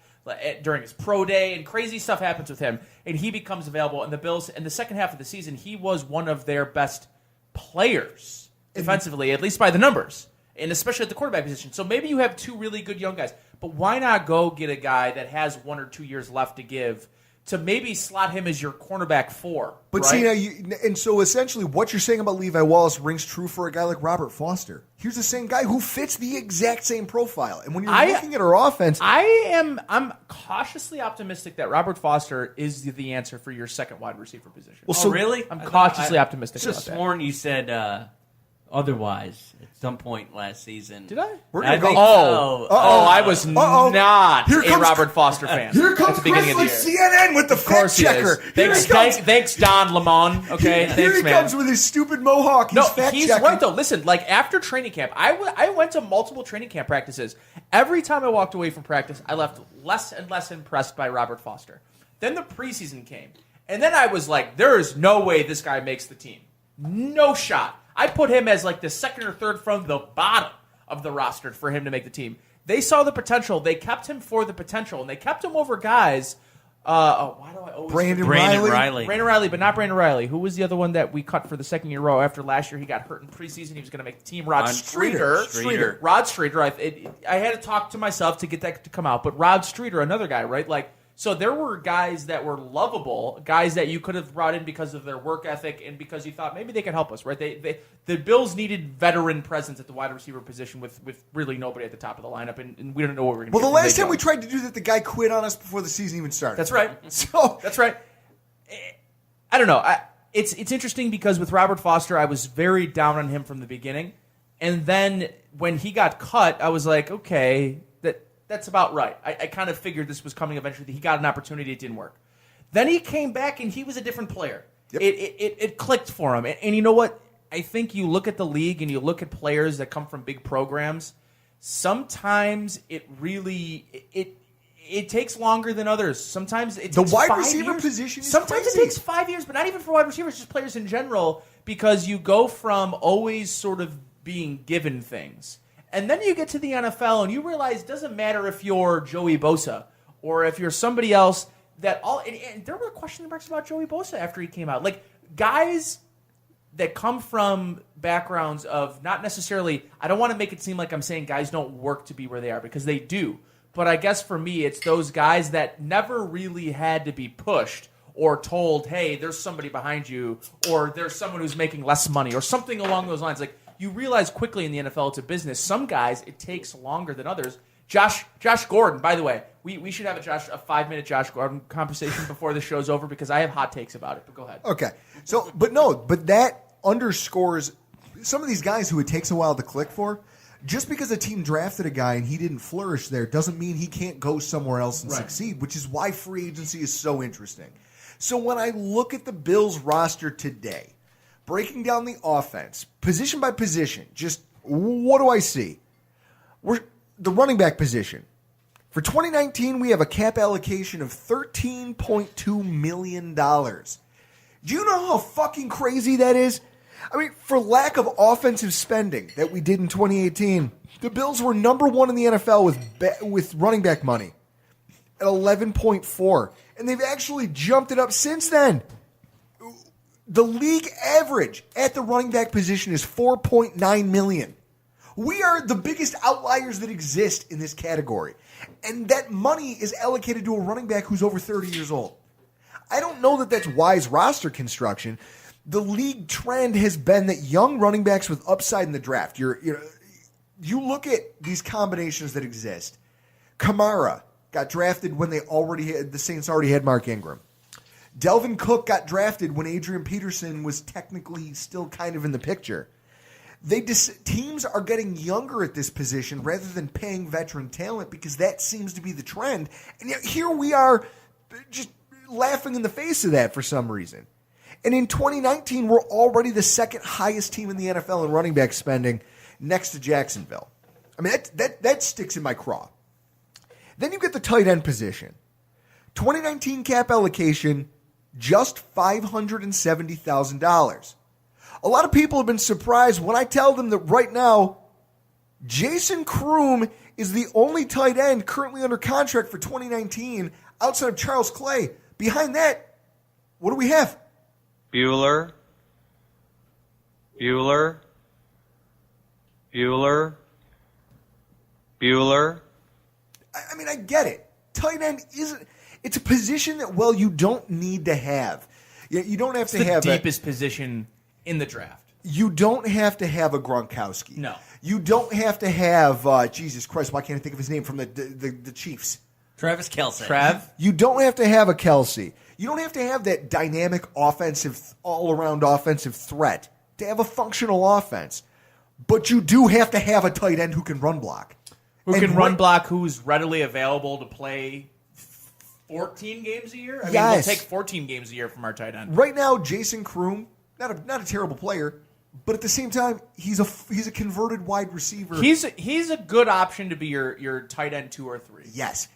during his pro day, and crazy stuff happens with him, and he becomes available. And the Bills, in the second half of the season, he was one of their best players defensively, at least by the numbers, and especially at the quarterback position. So maybe you have 2 really good young guys, but why not go get a guy that has 1 or 2 years left to give to maybe slot him as your cornerback 4? But right? see, now so essentially what you're saying about Levi Wallace rings true for a guy like Robert Foster. Here's the same guy who fits the exact same profile. And when you're looking at our offense... I'm cautiously optimistic that Robert Foster is the answer for your second wide receiver position. Well, so really? I'm cautiously optimistic about Just that. sworn you said otherwise at some point last season. Did I? We're gonna go- think Oh, so. I was not Here a comes- Robert Foster fan. Here comes at the beginning Chris of the year. CNN with the Of course fact he is. checker. Here he comes. Thanks, Don Lemon. Okay, Here thanks, he man. comes with his stupid mohawk. No, fact he's checking. right, though. Listen, like, after training camp, I went to multiple training camp practices. Every time I walked away from practice, I left less and less impressed by Robert Foster. Then the preseason came, and then I was like, there is no way this guy makes the team. No shot. I put him as, like, the second or third from the bottom of the roster for him to make the team. They saw the potential. They kept him for the potential, and they kept him over guys. Why do I always Brandon Riley, but not Brandon Riley. Who was the other one that we cut for the second year in a row? After last year, he got hurt in preseason. He was going to make the team. Rod Streeter. Rod Streeter. I had to talk to myself to get that to come out. But Rod Streeter, another guy, right? Like, so there were guys that were lovable, guys that you could have brought in because of their work ethic and because you thought maybe they could help us, right? The Bills needed veteran presence at the wide receiver position with really nobody at the top of the lineup, and we don't know what we're going to do. Well, the last time we tried to do that, the guy quit on us before the season even started. That's right. So that's right. I don't know. It's interesting because with Robert Foster, I was very down on him from the beginning, and then when he got cut, I was like, okay, that's about right. I kind of figured this was coming eventually. He got an opportunity. It didn't work. Then he came back, and he was a different player. Yep. It clicked for him. And you know what? I think you look at the league and you look at players that come from big programs, sometimes it really it takes longer than others. Sometimes it takes the wide 5 receiver years. position is Sometimes crazy. it takes 5 years, but not even for wide receivers, just players in general, because you go from always sort of being given things. And then you get to the NFL and you realize it doesn't matter if you're Joey Bosa or if you're somebody else that all and there were question marks about Joey Bosa after he came out. Like, guys that come from backgrounds of not necessarily, I don't want to make it seem like I'm saying guys don't work to be where they are, because they do. But I guess for me, it's those guys that never really had to be pushed or told, hey, there's somebody behind you, or there's someone who's making less money, or something along those lines. Like, you realize quickly in the NFL it's a business. Some guys, it takes longer than others. Josh Gordon, by the way, we should have a 5-minute Josh Gordon conversation before the show's over, because I have hot takes about it, but go ahead. Okay. So, but that underscores some of these guys who it takes a while to click for. Just because a team drafted a guy and he didn't flourish there doesn't mean he can't go somewhere else and succeed, which is why free agency is so interesting. So when I look at the Bills roster today, breaking down the offense, position by position, just what do I see? The running back position. For 2019, we have a cap allocation of $13.2 million. Do you know how fucking crazy that is? I mean, for lack of offensive spending that we did in 2018, the Bills were number 1 in the NFL with running back money at 11.4, and they've actually jumped it up since then. The league average at the running back position is $4.9 million. We are the biggest outliers that exist in this category. And that money is allocated to a running back who's over 30 years old. I don't know that that's wise roster construction. The league trend has been that young running backs with upside in the draft. You look at these combinations that exist. Kamara got drafted when the Saints already had Mark Ingram. Delvin Cook got drafted when Adrian Peterson was technically still kind of in the picture. Teams are getting younger at this position rather than paying veteran talent because that seems to be the trend. And yet here we are just laughing in the face of that for some reason. And in 2019, we're already the second highest team in the NFL in running back spending next to Jacksonville. I mean, that sticks in my craw. Then you get the tight end position. 2019 cap allocation, just $570,000. A lot of people have been surprised when I tell them that right now, Jason Kroom is the only tight end currently under contract for 2019 outside of Charles Clay. Behind that, what do we have? Bueller. I mean, I get it. Tight end it's a position that, well, you don't need to have. You don't have to have the deepest position in the draft. You don't have to have a Gronkowski. No. You don't have to have, Jesus Christ, why can't I think of his name from the Chiefs? Travis Kelce. You don't have to have a Kelsey. You don't have to have that dynamic all-around offensive threat to have a functional offense. But you do have to have a tight end who can run block. Who's readily available to play 14 games a year? I mean, we'll take 14 games a year from our tight end. Right now, Jason Kroom, not a terrible player, but at the same time, he's a converted wide receiver. He's a good option to be your tight end 2 or 3. Yes.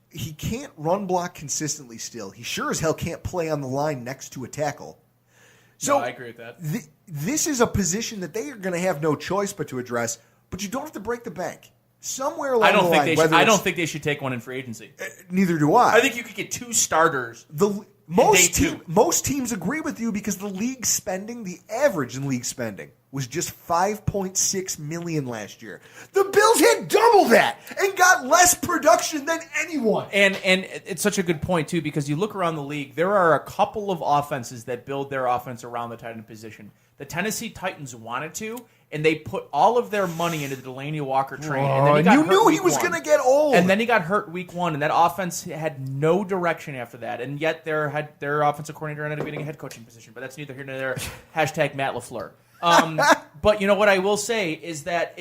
He can't run block consistently still. He sure as hell can't play on the line next to a tackle. So no, I agree with that. This is a position that they are going to have no choice but to address, but you don't have to break the bank. Somewhere along the line. I don't think they should take one in free agency. Neither do I. I think you could get 2 starters. Most teams agree with you because the league spending, the average in league spending, was just $5.6 million last year. The Bills had double that and got less production than anyone. And it's such a good point, too, because you look around the league, there are a couple of offenses that build their offense around the tight end position. The Tennessee Titans wanted to, and they put all of their money into the Delaney Walker train. And then you knew he was going to get old. And then he got hurt week 1, and that offense had no direction after that. And yet their offensive coordinator ended up getting a head coaching position. But that's neither here nor there. Hashtag Matt LaFleur. But you know what I will say is that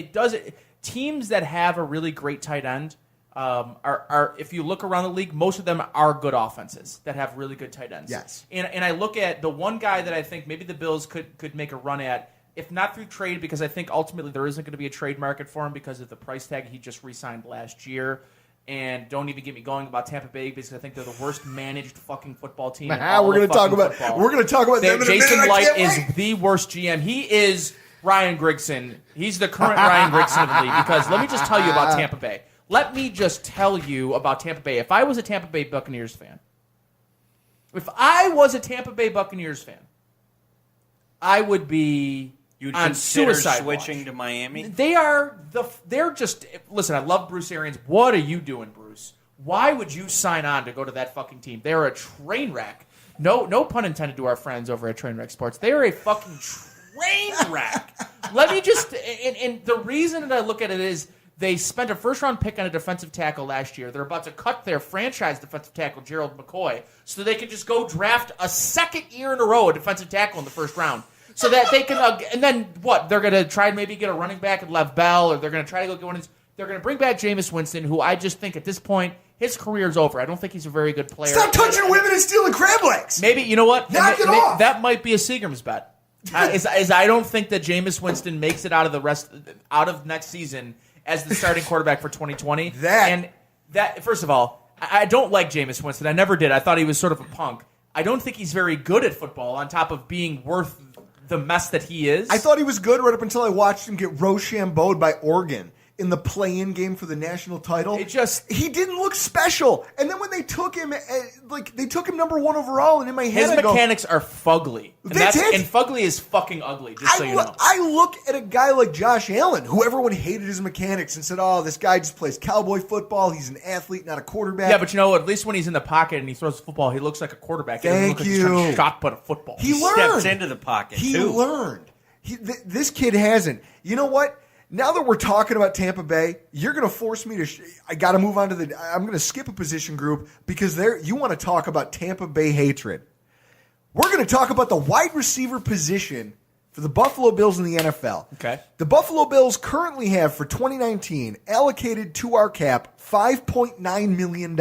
teams that have a really great tight end are if you look around the league, most of them are good offenses that have really good tight ends. Yes. And I look at the one guy that I think maybe the Bills could make a run at, if not through trade, because I think ultimately there isn't going to be a trade market for him because of the price tag he just re-signed last year. And don't even get me going about Tampa Bay because I think they're the worst managed fucking football team. We're going to talk about them in a minute. Jason Light is the worst GM. He is Ryan Grigson. He's the current Ryan Grigson of the league. Because let me just tell you about Tampa Bay. Let me just tell you about Tampa Bay. If I was a Tampa Bay Buccaneers fan, I would be You'd on consider suicide switching watch. to Miami? They're just, listen, I love Bruce Arians. What are you doing, Bruce? Why would you sign on to go to that fucking team? They're a train wreck. No pun intended to our friends over at Trainwreck Sports. They are a fucking train wreck. Let me just, and the reason that I look at it is they spent a first-round pick on a defensive tackle last year. They're about to cut their franchise defensive tackle, Gerald McCoy, so they can just go draft a second year in a row a defensive tackle in the first round. So that they can, and then what? They're going to try and maybe get a running back at Lev Bell, or they're going to try to go get one. They're going to bring back Jameis Winston, who I just think at this point, his career's over. I don't think he's a very good player. Stop touching women and stealing crab legs. Maybe, you know what? Knock it off. That might be a Seagram's bet. Is I don't think that Jameis Winston makes it out of next season as the starting quarterback for 2020. First of all, I don't like Jameis Winston. I never did. I thought he was sort of a punk. I don't think he's very good at football on top of being worth the mess that he is. I thought he was good right up until I watched him get Rochambeau'd by Oregon in the play-in game for the national title. He didn't look special. And then when they took him, they took him number 1 overall, and in my head, his mechanics are fugly. And fugly is fucking ugly, just so you know. I look at a guy like Josh Allen, who everyone hated his mechanics and said, oh, this guy just plays cowboy football. He's an athlete, not a quarterback. Yeah, but you know what? At least when he's in the pocket and he throws the football, he looks like a quarterback. Thank you. He's trying to shot put a football. He learned. Steps into the pocket, He too. learned. This kid hasn't. You know what? Now that we're talking about Tampa Bay, you're going to force me to I got to move on to I'm going to skip a position group because you want to talk about Tampa Bay hatred. We're going to talk about the wide receiver position for the Buffalo Bills in the NFL. Okay. The Buffalo Bills currently have, for 2019, allocated to our cap $5.9 million.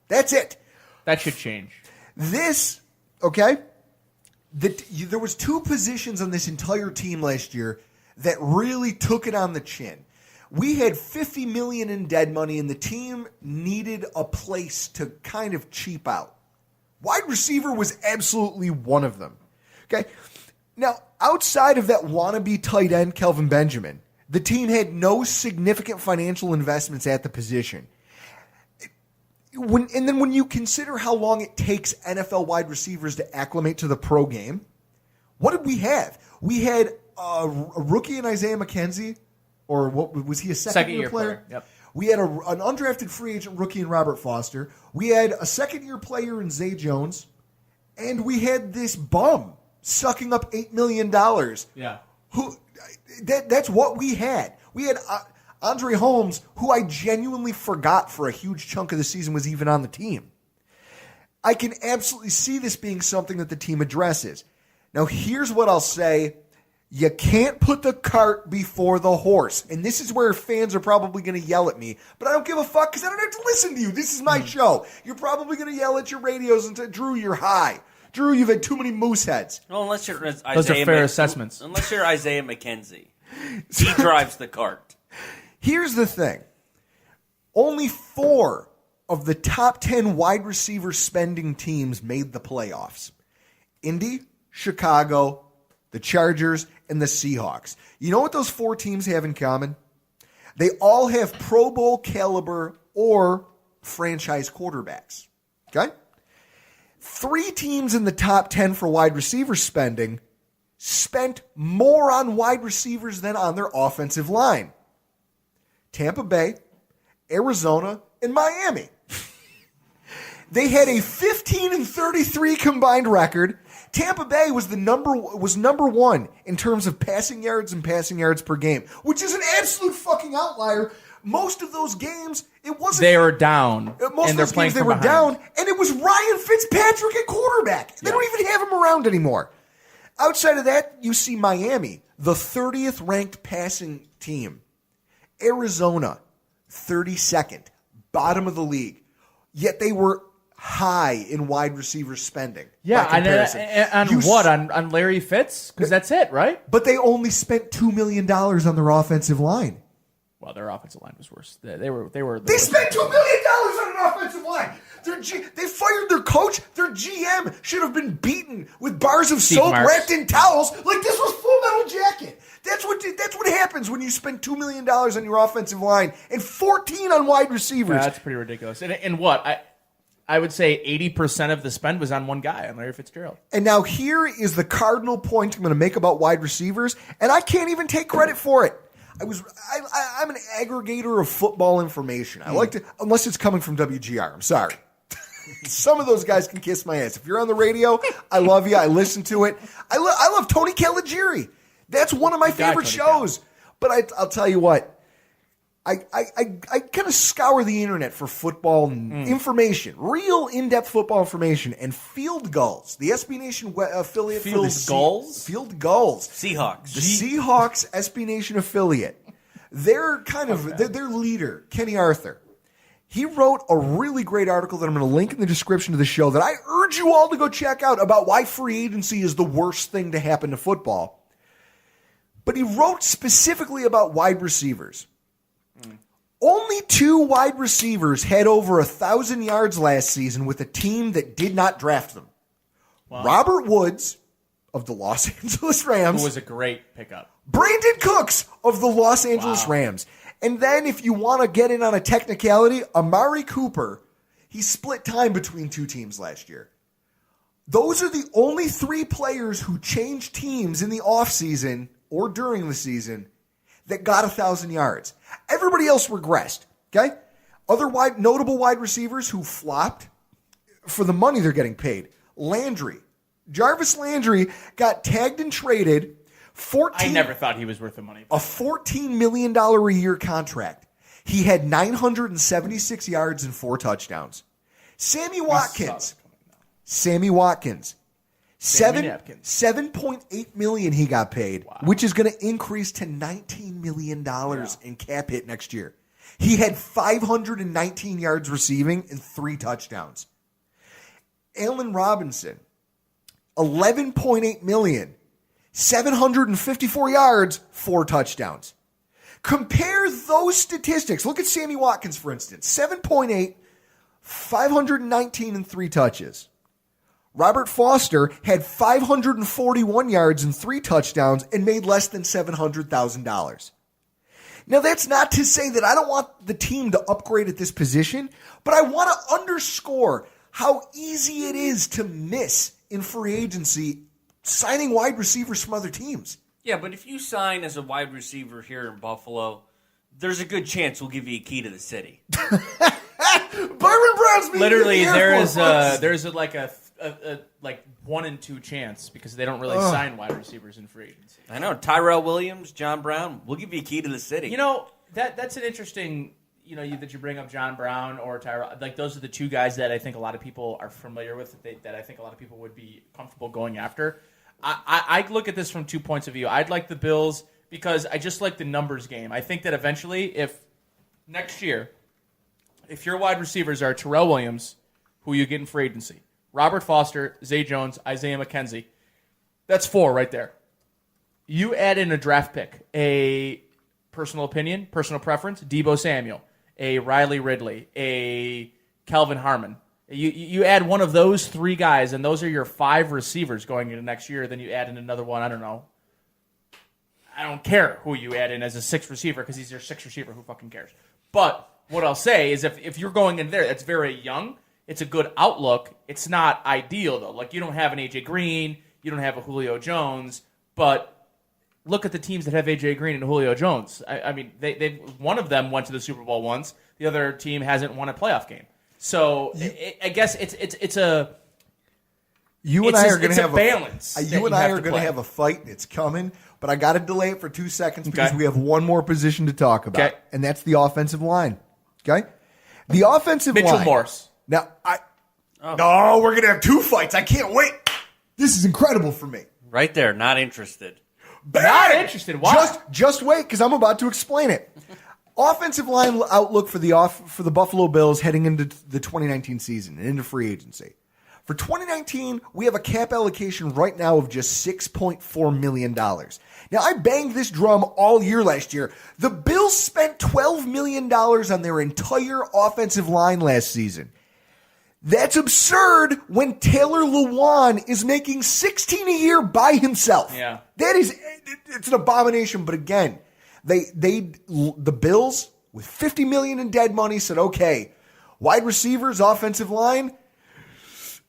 That's it. That should change. Okay? There was 2 positions on this entire team last year that really took it on the chin. We had $50 million in dead money, and the team needed a place to kind of cheap out. Wide receiver was absolutely one of them. Okay? Now, outside of that wannabe tight end, Kelvin Benjamin, the team had no significant financial investments at the position. When you consider how long it takes NFL wide receivers to acclimate to the pro game, what did we have? We had a rookie in Isaiah McKenzie, or what was he, a second-year player? Yep. We had an undrafted free agent rookie in Robert Foster. We had a second-year player in Zay Jones, and we had this bum sucking up $8 million. Yeah. That's what we had. We had Andre Holmes, who I genuinely forgot for a huge chunk of the season was even on the team. I can absolutely see this being something that the team addresses. Now, here's what I'll say. You can't put the cart before the horse. And this is where fans are probably going to yell at me. But I don't give a fuck because I don't have to listen to you. This is my show. You're probably going to yell at your radios and say, Drew, you're high. Drew, you've had too many moose heads. Well, unless you're Isaiah Those are fair assessments. Unless you're Isaiah McKenzie. He drives the cart. Here's the thing. Only 4 of the top 10 wide receiver spending teams made the playoffs. Indy, Chicago, the Chargers, and the Seahawks. You know what those 4 teams have in common? They all have Pro Bowl caliber or franchise quarterbacks. Okay? 3 teams in the top 10 for wide receiver spending spent more on wide receivers than on their offensive line. Tampa Bay, Arizona, and Miami. They had a 15-33 combined record. Tampa Bay was number 1 in terms of passing yards and passing yards per game, which is an absolute fucking outlier. Most of those games, it wasn't. They were down. Most of those games, they were down, and it was Ryan Fitzpatrick at quarterback. They don't even have him around anymore. Outside of that, you see Miami, the 30th ranked passing team. Arizona, 32nd, bottom of the league. Yet they were high in wide receiver spending. Yeah, on Larry Fitz? Because that's it, right? But they only spent $2 million on their offensive line. Well, their offensive line was worse. They spent $2 million on an offensive line. They fired their coach. Their GM should have been beaten with bars of soap wrapped in towels like this was Full Metal Jacket. That's what happens when you spend $2 million on your offensive line and 14 on wide receivers. That's pretty ridiculous. And what? I would say 80% of the spend was on one guy, on Larry Fitzgerald. And now here is the cardinal point I'm going to make about wide receivers, and I can't even take credit for it. I'm an aggregator of football information. I like to, unless it's coming from WGR. I'm sorry. Some of those guys can kiss my ass. If you're on the radio, I love you. I listen to it. I love Tony Caligiuri. That's one of my favorite shows. But I'll tell you what. I kind of scour the internet for football information, real in-depth football information, and Field Gulls, the SB Nation affiliate. Field Gulls? Field Gulls. Seahawks. The Seahawks SB Nation affiliate. They're kind of their leader, Kenny Arthur. He wrote a really great article that I'm going to link in the description of the show that I urge you all to go check out about why free agency is the worst thing to happen to football. But he wrote specifically about wide receivers. Only 2 wide receivers had over 1,000 yards last season with a team that did not draft them. Wow. Robert Woods of the Los Angeles Rams. Who was a great pickup. Brandon Cooks of the Los Angeles Rams. And then if you want to get in on a technicality, Amari Cooper, he split time between two teams last year. Those are the only three players who changed teams in the offseason or during the season that got 1,000 yards. Everybody else regressed, okay? Other notable wide receivers who flopped for the money they're getting paid. Jarvis Landry got tagged and traded. I never thought he was worth the money. A $14 million a year contract. He had 976 yards and 4 touchdowns. Sammy Watkins. 7.8 million he got paid, which is going to increase to $19 million in cap hit next year. He had 519 yards receiving and 3 touchdowns. Allen Robinson, 11.8 million, 754 yards, 4 touchdowns. Compare those statistics. Look at Sammy Watkins, for instance. 7.8, 519 and 3 touches. Robert Foster had 541 yards and 3 touchdowns and made less than $700,000. Now, that's not to say that I don't want the team to upgrade at this position, but I want to underscore how easy it is to miss in free agency signing wide receivers from other teams. Yeah, but if you sign as a wide receiver here in Buffalo, there's a good chance we'll give you a key to the city. Byron Brown's being Literally, there's a 1 in 2 chance because they don't really sign wide receivers in free agency. I know. Tyrell Williams, John Brown, we'll give you a key to the city. You know, that's an interesting, that you bring up John Brown or Tyrell. Like, those are the two guys that I think a lot of people are familiar with, that I think a lot of people would be comfortable going after. I look at this from 2 points of view. I'd like the Bills because I just like the numbers game. I think that eventually, if next year, if your wide receivers are Terrell Williams, who you get in free agency, Robert Foster, Zay Jones, Isaiah McKenzie, that's 4 right there. You add in a draft pick, a personal opinion, personal preference, Deebo Samuel, a Riley Ridley, a Kelvin Harmon. You add one of those 3 guys, and those are your 5 receivers going into next year. Then you add in another one. I don't know. I don't care who you add in as a 6th receiver because he's your 6th receiver. Who fucking cares? But what I'll say is if you're going in there, that's very young. It's a good outlook. It's not ideal, though. Like, you don't have an A.J. Green. You don't have a Julio Jones. But look at the teams that have A.J. Green and Julio Jones. I mean, they one of them went to the Super Bowl once. The other team hasn't won a playoff game. So I guess it's a you and I are going to have a balance. You and I are going to have a fight. It's coming, but I got to delay it for 2 seconds because we have one more position to talk about, and that's the offensive line. Okay, the offensive line. Mitchell Morse. Now we're going to have 2 fights. I can't wait. This is incredible for me. Right there, not interested. Not interested. Why? Just wait, because I'm about to explain it. Offensive line outlook for the Buffalo Bills heading into the 2019 season and into free agency. For 2019, we have a cap allocation right now of just $6.4 million. Now, I banged this drum all year last year. The Bills spent $12 million on their entire offensive line last season. That's absurd when Taylor Lewan is making $16 a year by himself. Yeah. It's an abomination, but again, the Bills, with $50 million in dead money, said, okay, wide receivers, offensive line,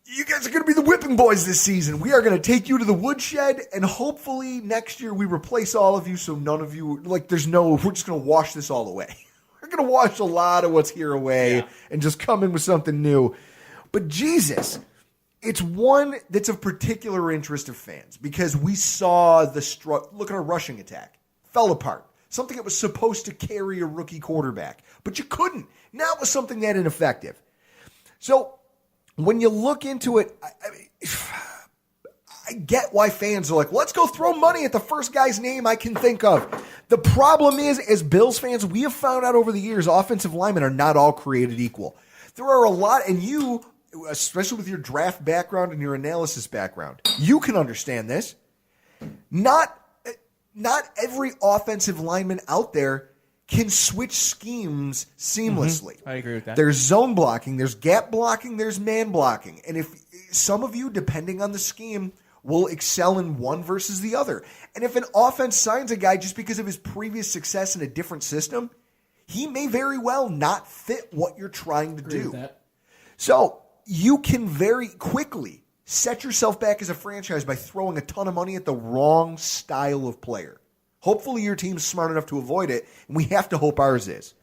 you guys are going to be the whipping boys this season. We are going to take you to the woodshed, and hopefully next year we replace all of you so none of you, we're just going to wash this all away. We're going to wash a lot of what's here away and just come in with something new. But Jesus, it's one that's of particular interest of fans because we saw look at our rushing attack. Fell apart. Something that was supposed to carry a rookie quarterback, but you couldn't. Now it was something that ineffective. So when you look into it, I get why fans are like, let's go throw money at the first guy's name I can think of. The problem is, as Bills fans, we have found out over the years, offensive linemen are not all created equal. There are a lot, and you, especially with your draft background and your analysis background, you can understand this. Not every offensive lineman out there can switch schemes seamlessly. I agree with that. There's zone blocking, there's gap blocking, there's man blocking. And if some of you, depending on the scheme, will excel in one versus the other. And if an offense signs a guy just because of his previous success in a different system, he may very well not fit what you're trying to do. So you can very quickly set yourself back as a franchise by throwing a ton of money at the wrong style of player. Hopefully your team's smart enough to avoid it, and we have to hope ours is.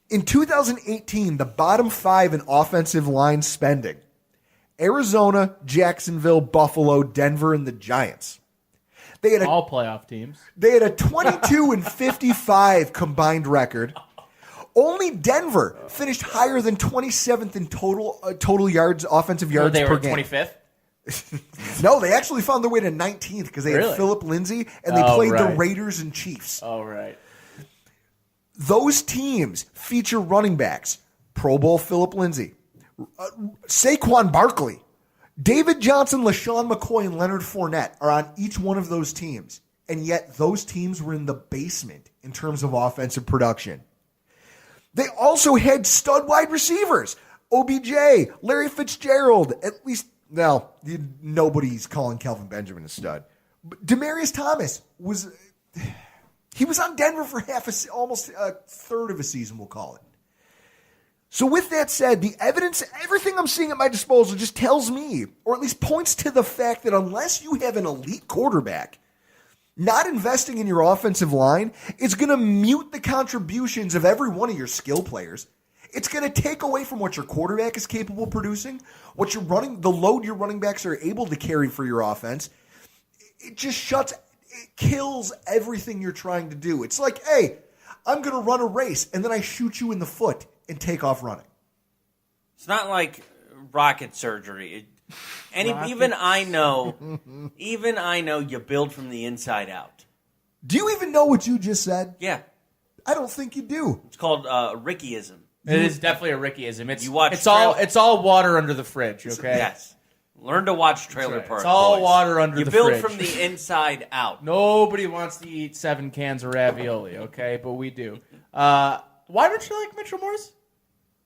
In 2018, the bottom 5 in offensive line spending: Arizona, Jacksonville, Buffalo, Denver, and the Giants. They had all playoff teams. They had a 22-55 combined record. Only Denver finished higher than 27th in total yards, offensive yards per game. They were 25th? No, they actually found their way to 19th because they had Philip Lindsay, and they played the Raiders and Chiefs. Oh, right. Those teams feature running backs: Pro Bowl Philip Lindsay, Saquon Barkley, David Johnson, LaShawn McCoy, and Leonard Fournette are on each one of those teams. And yet those teams were in the basement in terms of offensive production. They also had stud wide receivers: OBJ, Larry Fitzgerald, at least, well, nobody's calling Kelvin Benjamin a stud. But Demaryius Thomas was on Denver for almost a third of a season, we'll call it. So with that said, the evidence, everything I'm seeing at my disposal just tells me, or at least points to the fact that unless you have an elite quarterback, not investing in your offensive line is going to mute the contributions of every one of your skill players. It's going to take away from what your quarterback is capable of producing, what you're running, the load your running backs are able to carry for your offense. It kills everything you're trying to do. It's like, hey, I'm going to run a race, and then I shoot you in the foot and take off running. It's not like rocket surgery. Even I know you build from the inside out. Do you even know what you just said? Yeah. I don't think you do. It's called Rickyism. It is definitely a Rickyism. It's all water under the fridge, okay? Yes. Learn to watch Trailer Park It's all Boys. water under the fridge. You build from the inside out. Nobody wants to eat 7 cans of ravioli, okay? But we do. Why don't you like Mitchell Morse?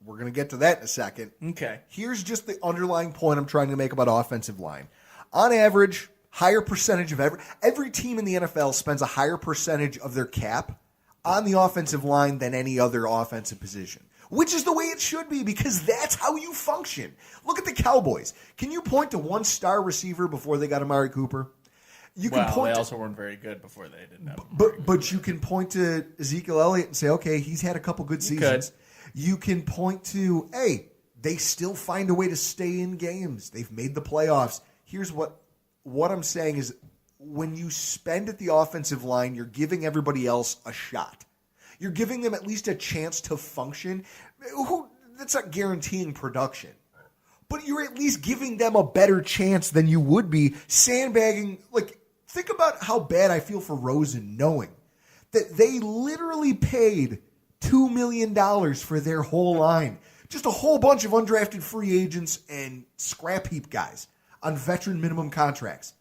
We're going to get to that in a second. Okay. Here's just the underlying point I'm trying to make about offensive line. On average, higher percentage of every team in the NFL spends a higher percentage of their cap on the offensive line than any other offensive position, which is the way it should be because that's how you function. Look at the Cowboys. Can you point to one star receiver before they got Amari Cooper? They also weren't very good before they didn't have But you can point to Ezekiel Elliott and say, okay, he's had a couple good seasons. You can point to, hey, they still find a way to stay in games. They've made the playoffs. Here's what I'm saying is when you spend at the offensive line, you're giving everybody else a shot. You're giving them at least a chance to function. That's not guaranteeing production. But you're at least giving them a better chance than you would be sandbagging. Like, think about how bad I feel for Rosen knowing that they literally paid $2 million for their whole line. Just a whole bunch of undrafted free agents and scrap heap guys on veteran minimum contracts.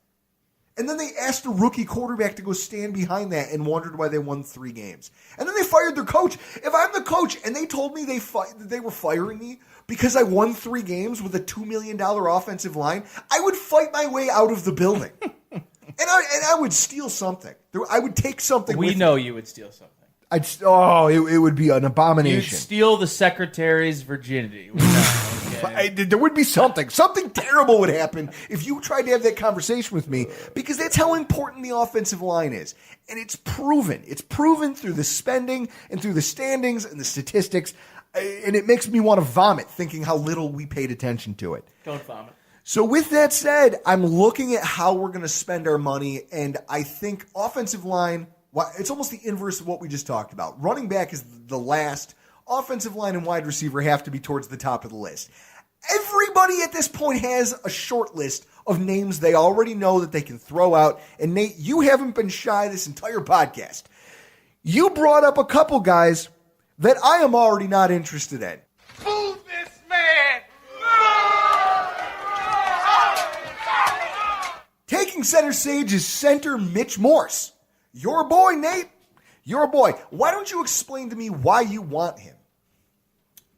And then they asked a rookie quarterback to go stand behind that and wondered why they won 3 games. And then they fired their coach. If I'm the coach and they told me they were firing me because I won 3 games with a $2 million offensive line, I would fight my way out of the building. and I would steal something. I would take something with me. We know you would steal something. It would be an abomination. You'd steal the secretary's virginity. We know, okay? There would be something. Something terrible would happen if you tried to have that conversation with me because that's how important the offensive line is. And it's proven. It's proven through the spending and through the standings and the statistics. And it makes me want to vomit thinking how little we paid attention to it. Don't vomit. So with that said, I'm looking at how we're going to spend our money. And I think offensive line, it's almost the inverse of what we just talked about. Running back is the last. Offensive line and wide receiver have to be towards the top of the list. Everybody at this point has a short list of names they already know that they can throw out. And Nate, you haven't been shy this entire podcast. You brought up a couple guys that I am already not interested in. Move this man! Taking center stage is center Mitch Morse. Your boy, Nate. Your boy. Why don't you explain to me why you want him?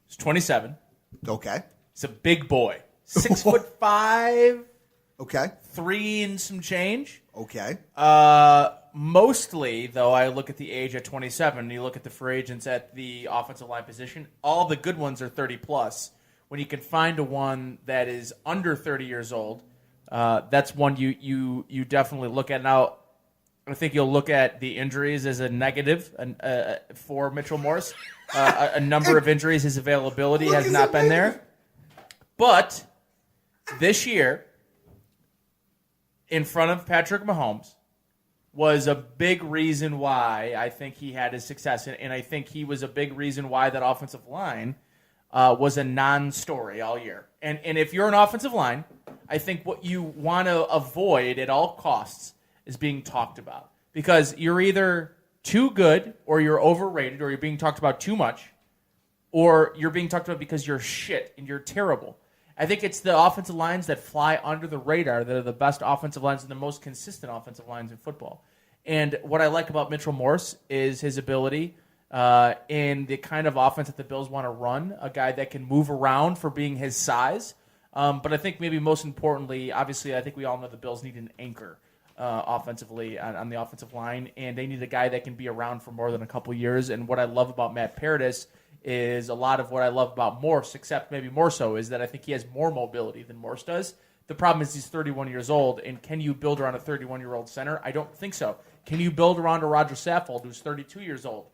He's 27. Okay. He's a big boy. 6'5", Okay. 3 and some change. Okay. Mostly, though, I look at the age at 27, and you look at the free agents at the offensive line position, all the good ones are 30-plus. When you can find a one that is under 30 years old, that's one you definitely look at. Now, I think you'll look at the injuries as a negative for Mitchell Morse. A number of injuries, his availability has not been there. But this year, in front of Patrick Mahomes, was a big reason why I think he had his success. And I think he was a big reason why that offensive line was a non-story all year. And if you're an offensive line, I think what you want to avoid at all costs is being talked about. Because you're either too good, or you're overrated, or you're being talked about too much, or you're being talked about because you're shit and you're terrible. I think it's the offensive lines that fly under the radar that are the best offensive lines and the most consistent offensive lines in football. And what I like about Mitchell Morse is his ability in the kind of offense that the Bills want to run, a guy that can move around for being his size. But I think maybe most importantly, obviously, I think we all know the Bills need an anchor offensively on the offensive line, and they need a guy that can be around for more than a couple years. And what I love about Matt Paradis is a lot of what I love about Morse, except maybe more so, is that I think he has more mobility than Morse does. The problem is he's 31 years old, and can you build around a 31-year-old center? I don't think so. Can you build around a Roger Saffold who's 32 years old?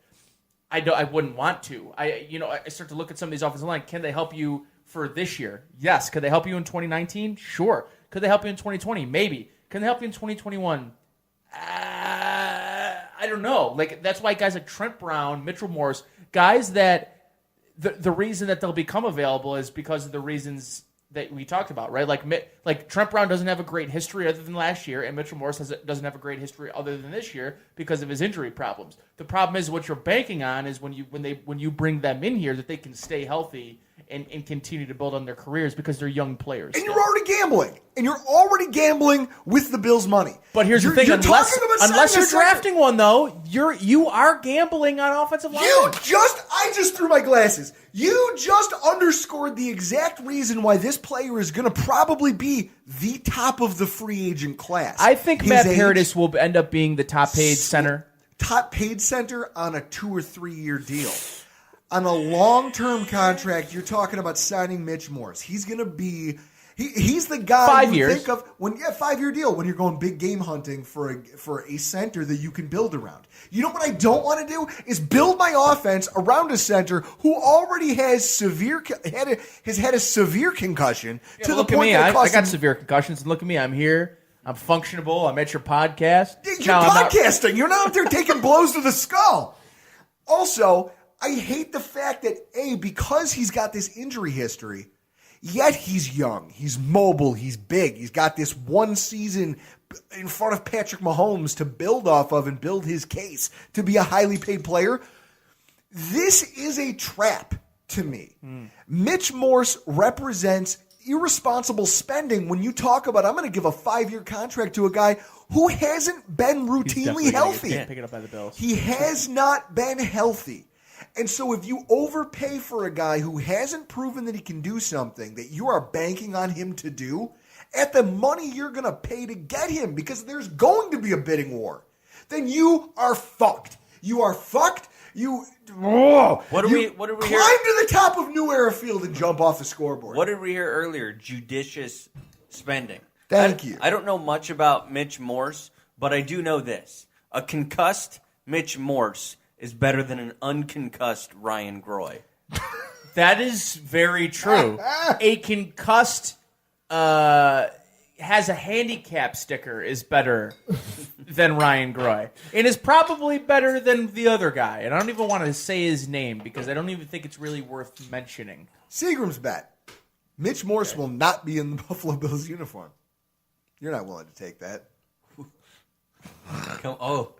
I wouldn't want to. I start to look at some of these offensive line. Can they help you for this year? Yes. Could they help you in 2019? Sure. Could they help you in 2020? Maybe. Can they help you in 2021? I don't know. Like, that's why guys like Trent Brown, Mitchell Morse, guys that the reason that they'll become available is because of the reasons that we talked about, right? Like Trent Brown doesn't have a great history other than last year, and Mitchell Morse doesn't have a great history other than this year because of his injury problems. The problem is what you're banking on is when you bring them in here that they can stay healthy and continue to build on their careers because they're young players. And you're already gambling. And you're already gambling with the Bills' money. But here's the thing: unless you're drafting one, though, you are gambling on offensive line. I just threw my glasses. You just underscored the exact reason why this player is going to probably be the top of the free agent class. I think Matt Paradis will end up being the top paid center. Top paid center on a 2 or 3 year deal. On a long-term contract, you're talking about signing Mitch Morse. He's going to be he's the guy 5 years. Think of when 5-year deal when you're going big game hunting for a center that you can build around. You know what I don't want to do is build my offense around a center who already has had a severe concussion to the point that I got severe concussions, and look at me. I'm here. I'm functionable. I'm at your podcast. You're podcasting. You're not out there taking blows to the skull. Also, I hate the fact that, because he's got this injury history, yet he's young, he's mobile, he's big, he's got this one season in front of Patrick Mahomes to build off of and build his case to be a highly paid player. This is a trap to me. Mitch Morse represents irresponsible spending when you talk about, I'm going to give a 5-year contract to a guy who hasn't been routinely healthy. Pick it up by the Bills. He has not been healthy. And so if you overpay for a guy who hasn't proven that he can do something that you are banking on him to do, at the money you're going to pay to get him, because there's going to be a bidding war, then you are fucked. You are fucked. What did we hear? Climb to the top of New Era Field and jump off the scoreboard. What did we hear earlier? Judicious spending. Thank you. I don't know much about Mitch Morse, but I do know this. A concussed Mitch Morse is better than an unconcussed Ryan Groy. That is very true. A concussed has a handicap sticker is better than Ryan Groy. And is probably better than the other guy. And I don't even want to say his name because I don't even think it's really worth mentioning. Seagram's bet. Mitch Morse will not be in the Buffalo Bills uniform. You're not willing to take that. I'll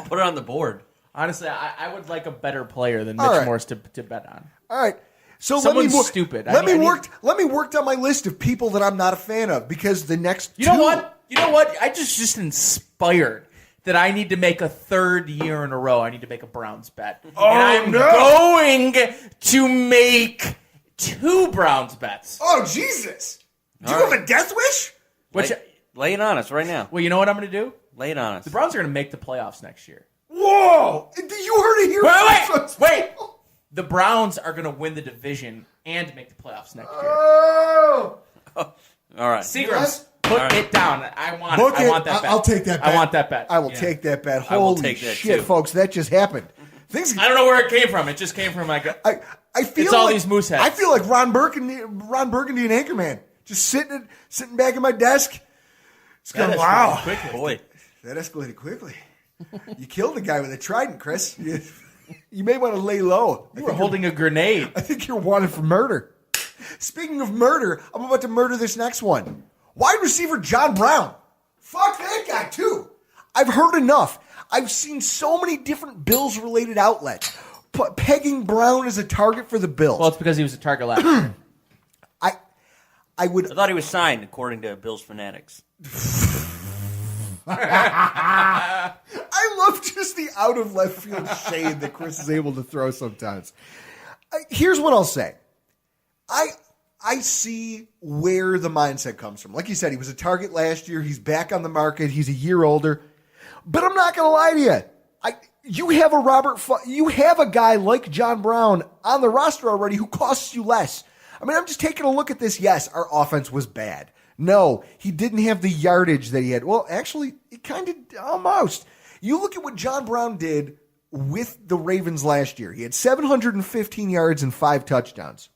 put it on the board. Honestly, I would like a better player than Mitch Morse to bet on. All right. So someone's stupid. Let me work down my list of people that I'm not a fan of, because the next You know what? I just inspired that I need to make a 3rd year in a row. I need to make a Browns bet. And I'm going to make 2 Browns bets. Oh, Jesus. Do you have a death wish? Lay it on us right now. Well, you know what I'm going to do? Lay it on us. The Browns are going to make the playoffs next year. Whoa! You heard it here. Wait. The Browns are going to win the division and make the playoffs next year. Oh! All right. Seagrams, put it down. I want that bet. I'll take that bet. I want that bet. I will take that bet. I will Holy take that shit, too. folks! That just happened. I don't know where it came from. It just came from like I feel it's all like, these moose heads. I feel like Ron Burgundy and Anchorman, just sitting back at my desk. It's going, wow, Boy. that escalated quickly. You killed a guy with a trident, Chris. You may want to lay low. You were holding a grenade. I think you're wanted for murder. Speaking of murder, I'm about to murder this next one. Wide receiver John Brown. Fuck that guy, too. I've heard enough. I've seen so many different Bills-related outlets pegging Brown as a target for the Bills. Well, it's because he was a target last year. I thought he was signed, according to Bills Fanatics. I love just the out of left field shade that Chris is able to throw sometimes. Here's what I'll say. I see where the mindset comes from. Like you said, he was a target last year. He's back on the market. He's a year older. But I'm not going to lie to you. You have a guy like John Brown on the roster already who costs you less. I mean, I'm just taking a look at this. Yes, our offense was bad. No, he didn't have the yardage that he had. Well, actually, it kind of almost. You look at what John Brown did with the Ravens last year. He had 715 yards and 5 touchdowns.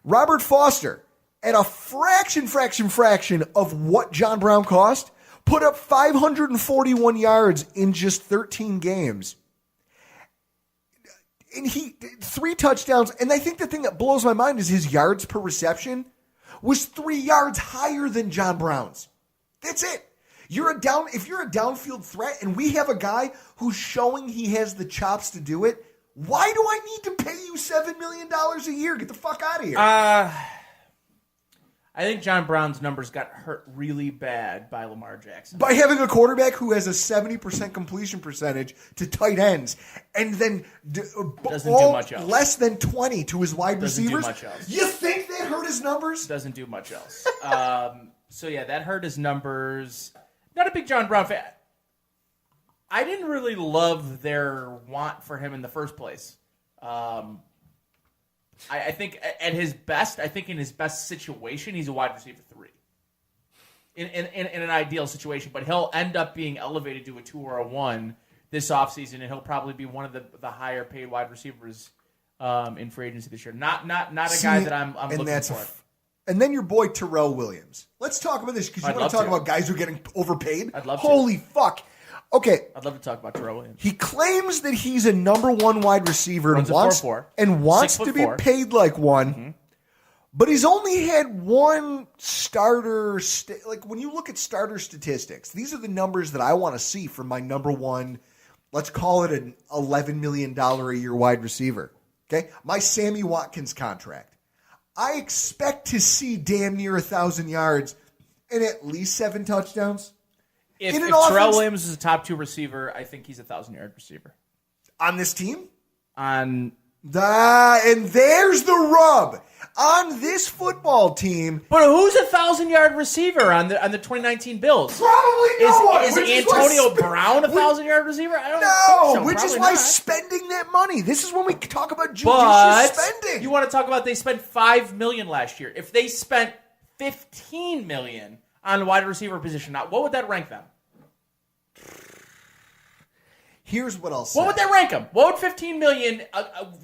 Robert Foster, at a fraction of what John Brown cost, put up 541 yards in just 13 games. And he 3 touchdowns. And I think the thing that blows my mind is his yards per reception was 3 yards higher than John Brown's. That's it. If you're a downfield threat and we have a guy who's showing he has the chops to do it, why do I need to pay you $7 million a year? Get the fuck out of here. I think John Brown's numbers got hurt really bad by Lamar Jackson. By having a quarterback who has a 70% completion percentage to tight ends and then doesn't do much else. Less than 20 to his wide receivers. Doesn't do much else. You think that hurt his numbers? Doesn't do much else. So yeah, that hurt his numbers. Not a big John Brown fan. I didn't really love their want for him in the first place. I think at his best, in his best situation, he's a wide receiver 3. In an ideal situation, but he'll end up being elevated to a 2 or a 1 this offseason, and he'll probably be one of the higher paid wide receivers in free agency this year. Not a guy that I'm looking for. And then your boy Terrell Williams. Let's talk about this because you want to talk about guys who are getting overpaid. I'd love to. Holy fuck. Okay. I'd love to talk about Terrell Williams. He claims that he's a number 1 wide receiver Runs and wants to be paid like one. Mm-hmm. But he's only had one starter. Like when you look at starter statistics, these are the numbers that I want to see from my number 1. Let's call it an $11 million a year wide receiver. Okay, my Sammy Watkins contract. I expect to see damn near 1,000 yards and at least 7 touchdowns. If Terrell Williams is a top 2 receiver, I think he's a 1,000-yard receiver. On this team? And there's the rub. On this football team. But who's a 1,000-yard receiver on the 2019 Bills? Probably no one. Is Antonio Brown a 1,000-yard receiver? I don't think so. Which is why spending that money. This is when we talk about judicious spending. You want to talk about they spent $5 million last year. If they spent $15 million on the wide receiver position, now what would that rank them? Here's what I'll say. What would that rank them? What would $15 million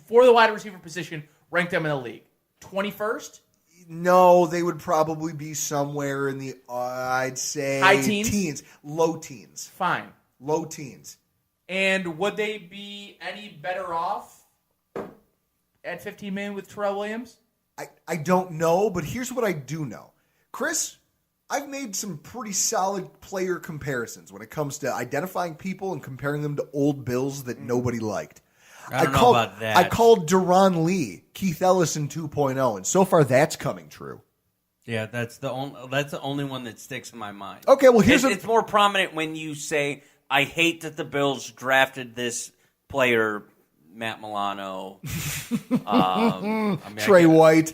for the wide receiver position rank them in the league? 21st? No, they would probably be somewhere in the, I'd say... High teens? Low teens. Fine. Low teens. And would they be any better off at $15 million with Terrell Williams? I don't know, but here's what I do know. Chris, I've made some pretty solid player comparisons when it comes to identifying people and comparing them to old Bills that nobody liked. I don't know about that. I called Duron Lee, Keith Ellison 2.0, and so far that's coming true. Yeah, that's the only one that sticks in my mind. Okay, well it's more prominent when you say, I hate that the Bills drafted this player, Matt Milano, Trey White,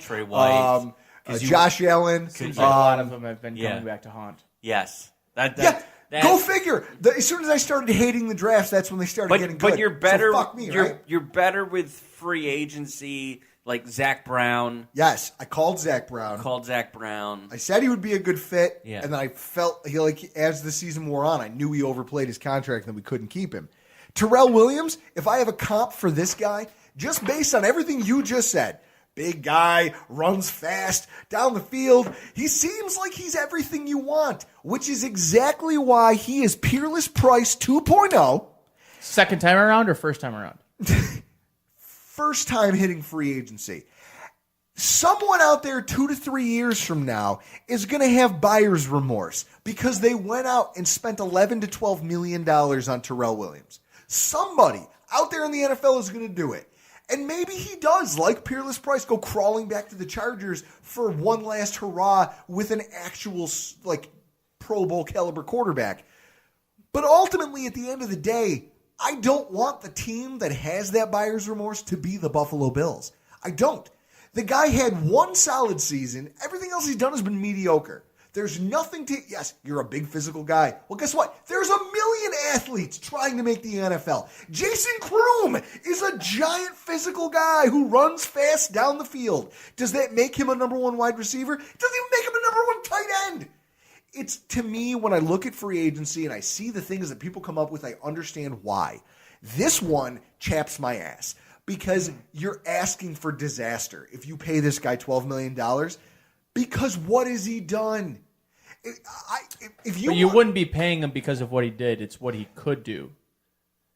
Josh Allen. Seems like a lot of them have been coming back to haunt. Yes. Go figure. As soon as I started hating the drafts, that's when they started getting good. But you're better. So fuck me, right? You're better with free agency, like Zach Brown. Yes, I called Zach Brown. I said he would be a good fit, and then I felt as the season wore on, I knew he overplayed his contract and we couldn't keep him. Terrell Williams, if I have a comp for this guy, just based on everything you just said, big guy, runs fast, down the field, he seems like he's everything you want, which is exactly why he is Peerless Price 2.0. Second time around or first time around? First time hitting free agency. Someone out there 2 to 3 years from now is going to have buyer's remorse because they went out and spent $11 to $12 million on Terrell Williams. Somebody out there in the NFL is going to do it. And maybe he does, like Peerless Price, go crawling back to the Chargers for one last hurrah with an actual Pro Bowl caliber quarterback. But ultimately, at the end of the day, I don't want the team that has that buyer's remorse to be the Buffalo Bills. I don't. The guy had one solid season. Everything else he's done has been mediocre. There's nothing to... Yes, you're a big physical guy. Well, guess what? There's a million athletes trying to make the NFL. Jason Kroom is a giant physical guy who runs fast down the field. Does that make him a number one wide receiver? It doesn't even make him a number one tight end. It's, to me, when I look at free agency and I see the things that people come up with, I understand why. This one chaps my ass because you're asking for disaster if you pay this guy $12 million. Because what has he done? But you wouldn't be paying him because of what he did. It's what he could do.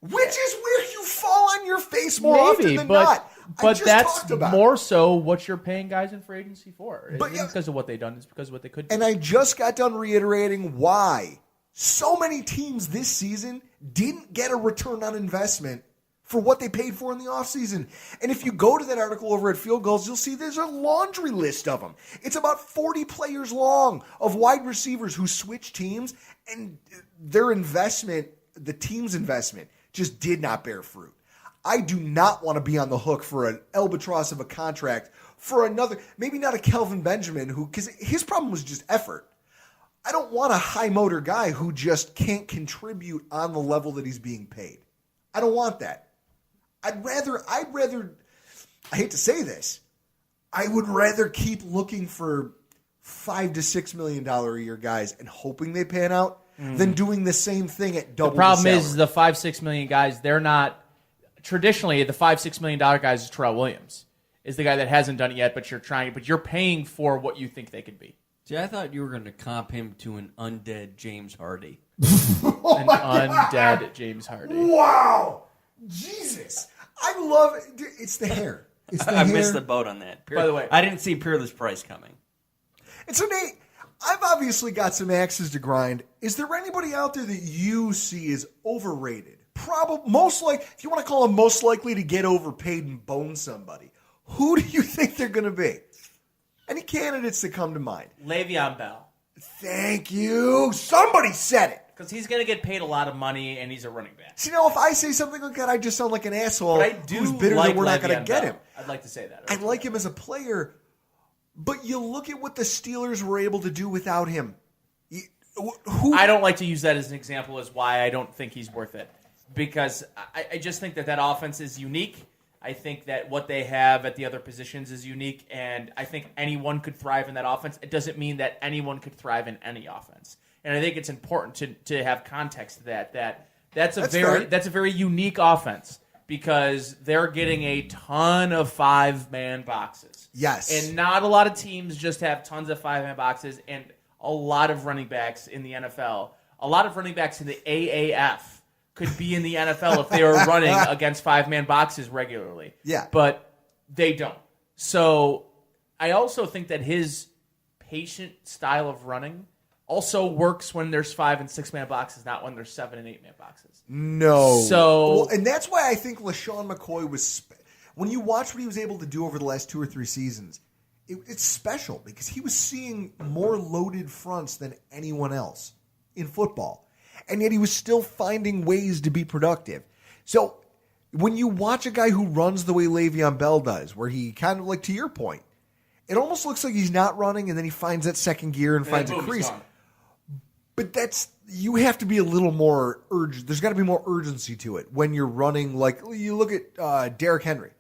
Which is where you fall on your face more often than not. But that's more so what you're paying guys in free agency for. It's because of what they've done. It's because of what they could do. And I just got done reiterating why so many teams this season didn't get a return on investment for what they paid for in the offseason. And if you go to that article over at Field Goals, you'll see there's a laundry list of them. It's about 40 players long of wide receivers who switch teams, and their investment, the team's investment, just did not bear fruit. I do not want to be on the hook for an albatross of a contract for another, maybe not a Kelvin Benjamin, because his problem was just effort. I don't want a high motor guy who just can't contribute on the level that he's being paid. I don't want that. I'd rather, I hate to say this, I would rather keep looking for $5 to $6 million a year guys and hoping they pan out than doing the same thing at double the problem salary. is the $5-6 million guys, they're not, traditionally the $5-6 million guys is Terrell Williams, is the guy that hasn't done it yet, but you're paying for what you think they could be. See, I thought you were going to comp him to an undead James Hardy. Undead James Hardy. Wow! Jesus! I love it. It's the hair. It's the hair. I missed the boat on that. By the way, I didn't see Peerless Price coming. And so, Nate, I've obviously got some axes to grind. Is there anybody out there that you see is overrated? If you want to call them most likely to get overpaid and bone somebody, who do you think they're going to be? Any candidates that come to mind? Le'Veon Bell. Thank you. Somebody said it. Because he's going to get paid a lot of money, and he's a running back. See, now, if I say something like that, I just sound like an asshole who's bitter that we're not going to get him. I'd like to say that. I like him as a player, but you look at what the Steelers were able to do without him. I don't like to use that as an example as why I don't think he's worth it. Because I just think that offense is unique. I think that what they have at the other positions is unique, and I think anyone could thrive in that offense. It doesn't mean that anyone could thrive in any offense. And I think it's important to have context to that. That's a very unique offense because they're getting a ton of 5-man boxes. Yes. And not a lot of teams just have tons of 5-man boxes and a lot of running backs in the NFL. A lot of running backs in the AAF could be in the NFL if they were running against 5-man boxes regularly. Yeah. But they don't. So I also think that his patient style of running also works when there's 5- and 6-man boxes, not when there's 7- and 8-man boxes. No. So, and that's why I think LaShawn McCoy was. When you watch what he was able to do over the last 2 or 3 seasons, it's special because he was seeing more loaded fronts than anyone else in football, and yet he was still finding ways to be productive. So when you watch a guy who runs the way Le'Veon Bell does, where he kind of, like to your point, it almost looks like he's not running, and then he finds that second gear and finds a crease. But you have to be a little more urgent. There's got to be more urgency to it when you're running. Like you look at Derrick Henry.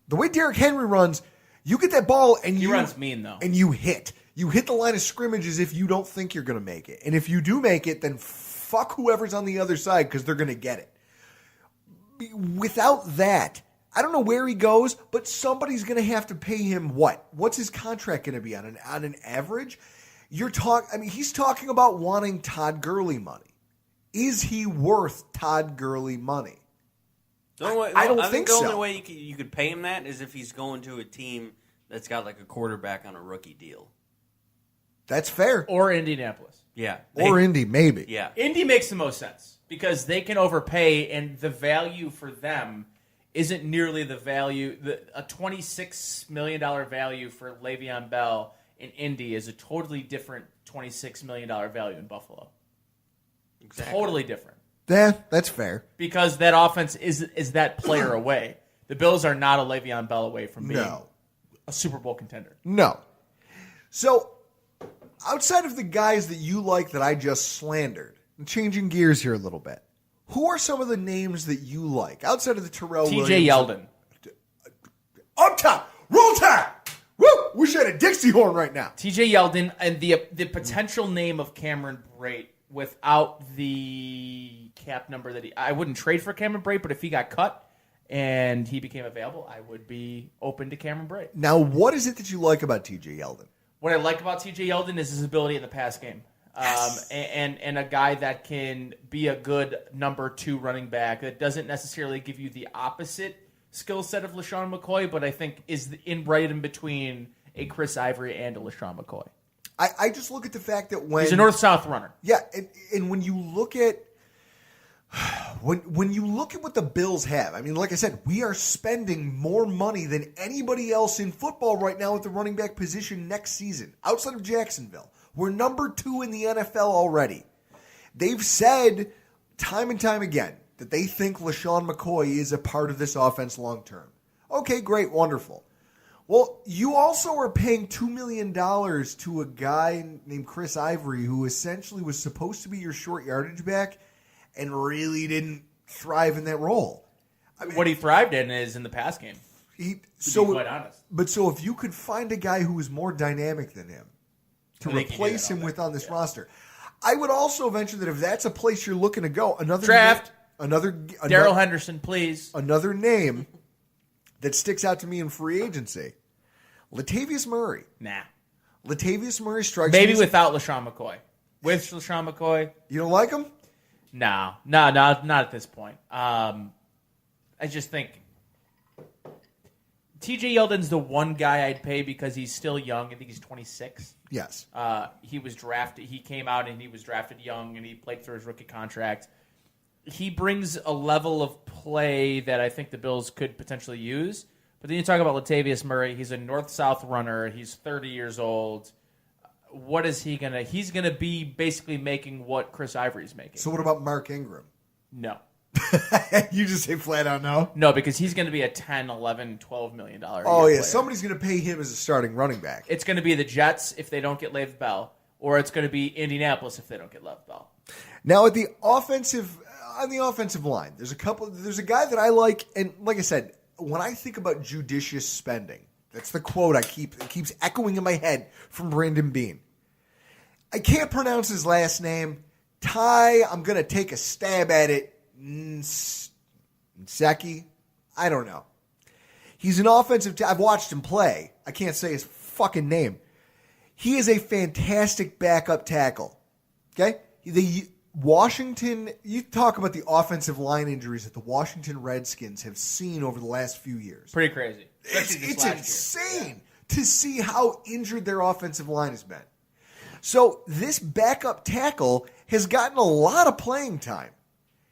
The way Derrick Henry runs, you get that ball and He runs mean, though. And you hit. You hit the line of scrimmage as if you don't think you're going to make it. And if you do make it, then fuck whoever's on the other side because they're going to get it. Without that, I don't know where he goes, but somebody's going to have to pay him what? What's his contract going to be on an average? He's talking about wanting Todd Gurley money. Is he worth Todd Gurley money? I don't think so. The only way you could pay him that is if he's going to a team that's got like a quarterback on a rookie deal. That's fair. Or Indianapolis. Yeah. Or Indy, maybe. Yeah. Indy makes the most sense because they can overpay, and the value for them isn't nearly the value. A $26 million value for Le'Veon Bell in Indy is a totally different $26 million value in Buffalo. Exactly. Totally different. Yeah, that's fair. Because that offense is that player away. The Bills are not a Le'Veon Bell away from being a Super Bowl contender. No. So, outside of the guys that you like that I just slandered, I'm changing gears here a little bit. Who are some of the names that you like outside of the Terrell Williams? TJ Yeldon. Up top, roll tide. Woo! Wish I had a Dixie horn right now. TJ Yeldon and the potential name of Cameron Brate without the cap number that I wouldn't trade for Cameron Brate, but if he got cut and he became available, I would be open to Cameron Brate. Now, what is it that you like about TJ Yeldon? What I like about TJ Yeldon is his ability in the pass game. Yes. And a guy that can be a good number 2 running back that doesn't necessarily give you the opposite skill set of LaShawn McCoy, but I think is right in between a Chris Ivory and a LaShawn McCoy. I just look at the fact that when he's a north-south runner. Yeah, and when you look at when you look at what the Bills have, I mean, like I said, we are spending more money than anybody else in football right now at the running back position next season, outside of Jacksonville. We're number 2 in the NFL already. They've said time and time again that they think LaShawn McCoy is a part of this offense long term. Okay, great, wonderful. Well, you also are paying $2 million to a guy named Chris Ivory who essentially was supposed to be your short yardage back and really didn't thrive in that role. I mean, what he thrived in is in the pass game, to be quite honest. But so if you could find a guy who was more dynamic than him to replace him with on this roster, I would also venture that if that's a place you're looking to go, draft Darrell Henderson, please. Another name that sticks out to me in free agency, Latavius Murray. Nah. Latavius Murray strikes maybe without LaShawn McCoy. With LaShawn McCoy. You don't like him? No, not at this point. I just think TJ Yeldon's the one guy I'd pay because he's still young. I think he's 26. Yes. He was drafted. He came out and he was drafted young, and he played through his rookie contract. He brings a level of play that I think the Bills could potentially use. But then you talk about Latavius Murray. He's a north-south runner. He's 30 years old. What is he going to... He's going to be basically making what Chris Ivory's making. So what about Mark Ingram? No. You just say flat out no? No, because he's going to be a $10, $11, $12 million a year player. Somebody's going to pay him as a starting running back. It's going to be the Jets if they don't get Le'Veon Bell, or it's going to be Indianapolis if they don't get Le'Veon Bell. Now on the offensive line, there's a guy that I like, and like I said, when I think about judicious spending, that's the quote it keeps echoing in my head from Brandon Beane. I can't pronounce his last name. I'm going to take a stab at it. Nseki? I don't know. He's an offensive... I've watched him play. I can't say his fucking name. He is a fantastic backup tackle. Okay? Washington... You talk about the offensive line injuries that the Washington Redskins have seen over the last few years. Pretty crazy. It's insane to see how injured their offensive line has been. So this backup tackle has gotten a lot of playing time.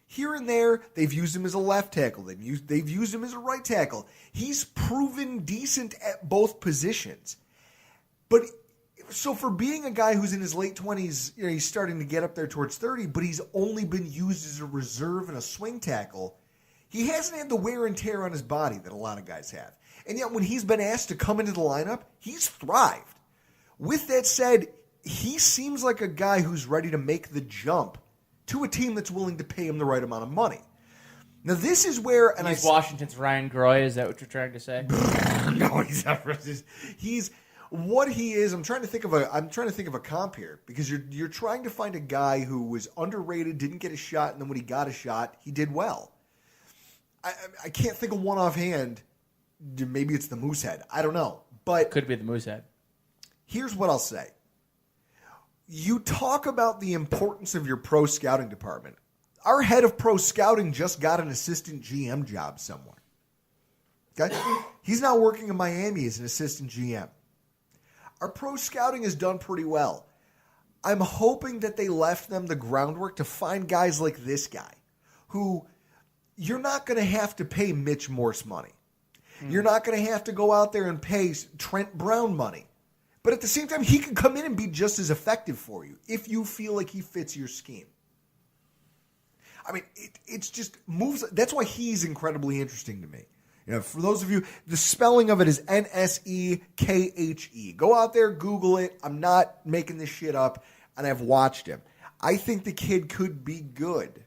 Here and there, they've used him as a left tackle. They've used him as a right tackle. He's proven decent at both positions. But so for being a guy who's in his late 20s, he's starting to get up there towards 30, but he's only been used as a reserve and a swing tackle, he hasn't had the wear and tear on his body that a lot of guys have. And yet when he's been asked to come into the lineup, he's thrived. With that said, he seems like a guy who's ready to make the jump to a team that's willing to pay him the right amount of money. Now, this is where... and he's Washington's Ryan Groy, is that what you're trying to say? No, he's what he is. I'm trying to think of a comp here, because you're trying to find a guy who was underrated, didn't get a shot, and then when he got a shot, he did well. I can't think of one offhand. Maybe it's the Moosehead. I don't know. But could be the Moosehead. Here's what I'll say. You talk about the importance of your pro scouting department. Our head of pro scouting just got an assistant GM job somewhere. Okay? He's now working in Miami as an assistant GM. Our pro scouting has done pretty well. I'm hoping that they left them the groundwork to find guys like this guy, who you're not going to have to pay Mitch Morse money. You're not going to have to go out there and pay Trent Brown money. But at the same time, he can come in and be just as effective for you if you feel like he fits your scheme. I mean, it's just moves. That's why he's incredibly interesting to me. You know, for those of you, the spelling of it is Nsekhe. Go out there, Google it. I'm not making this shit up, and I've watched him. I think the kid could be good.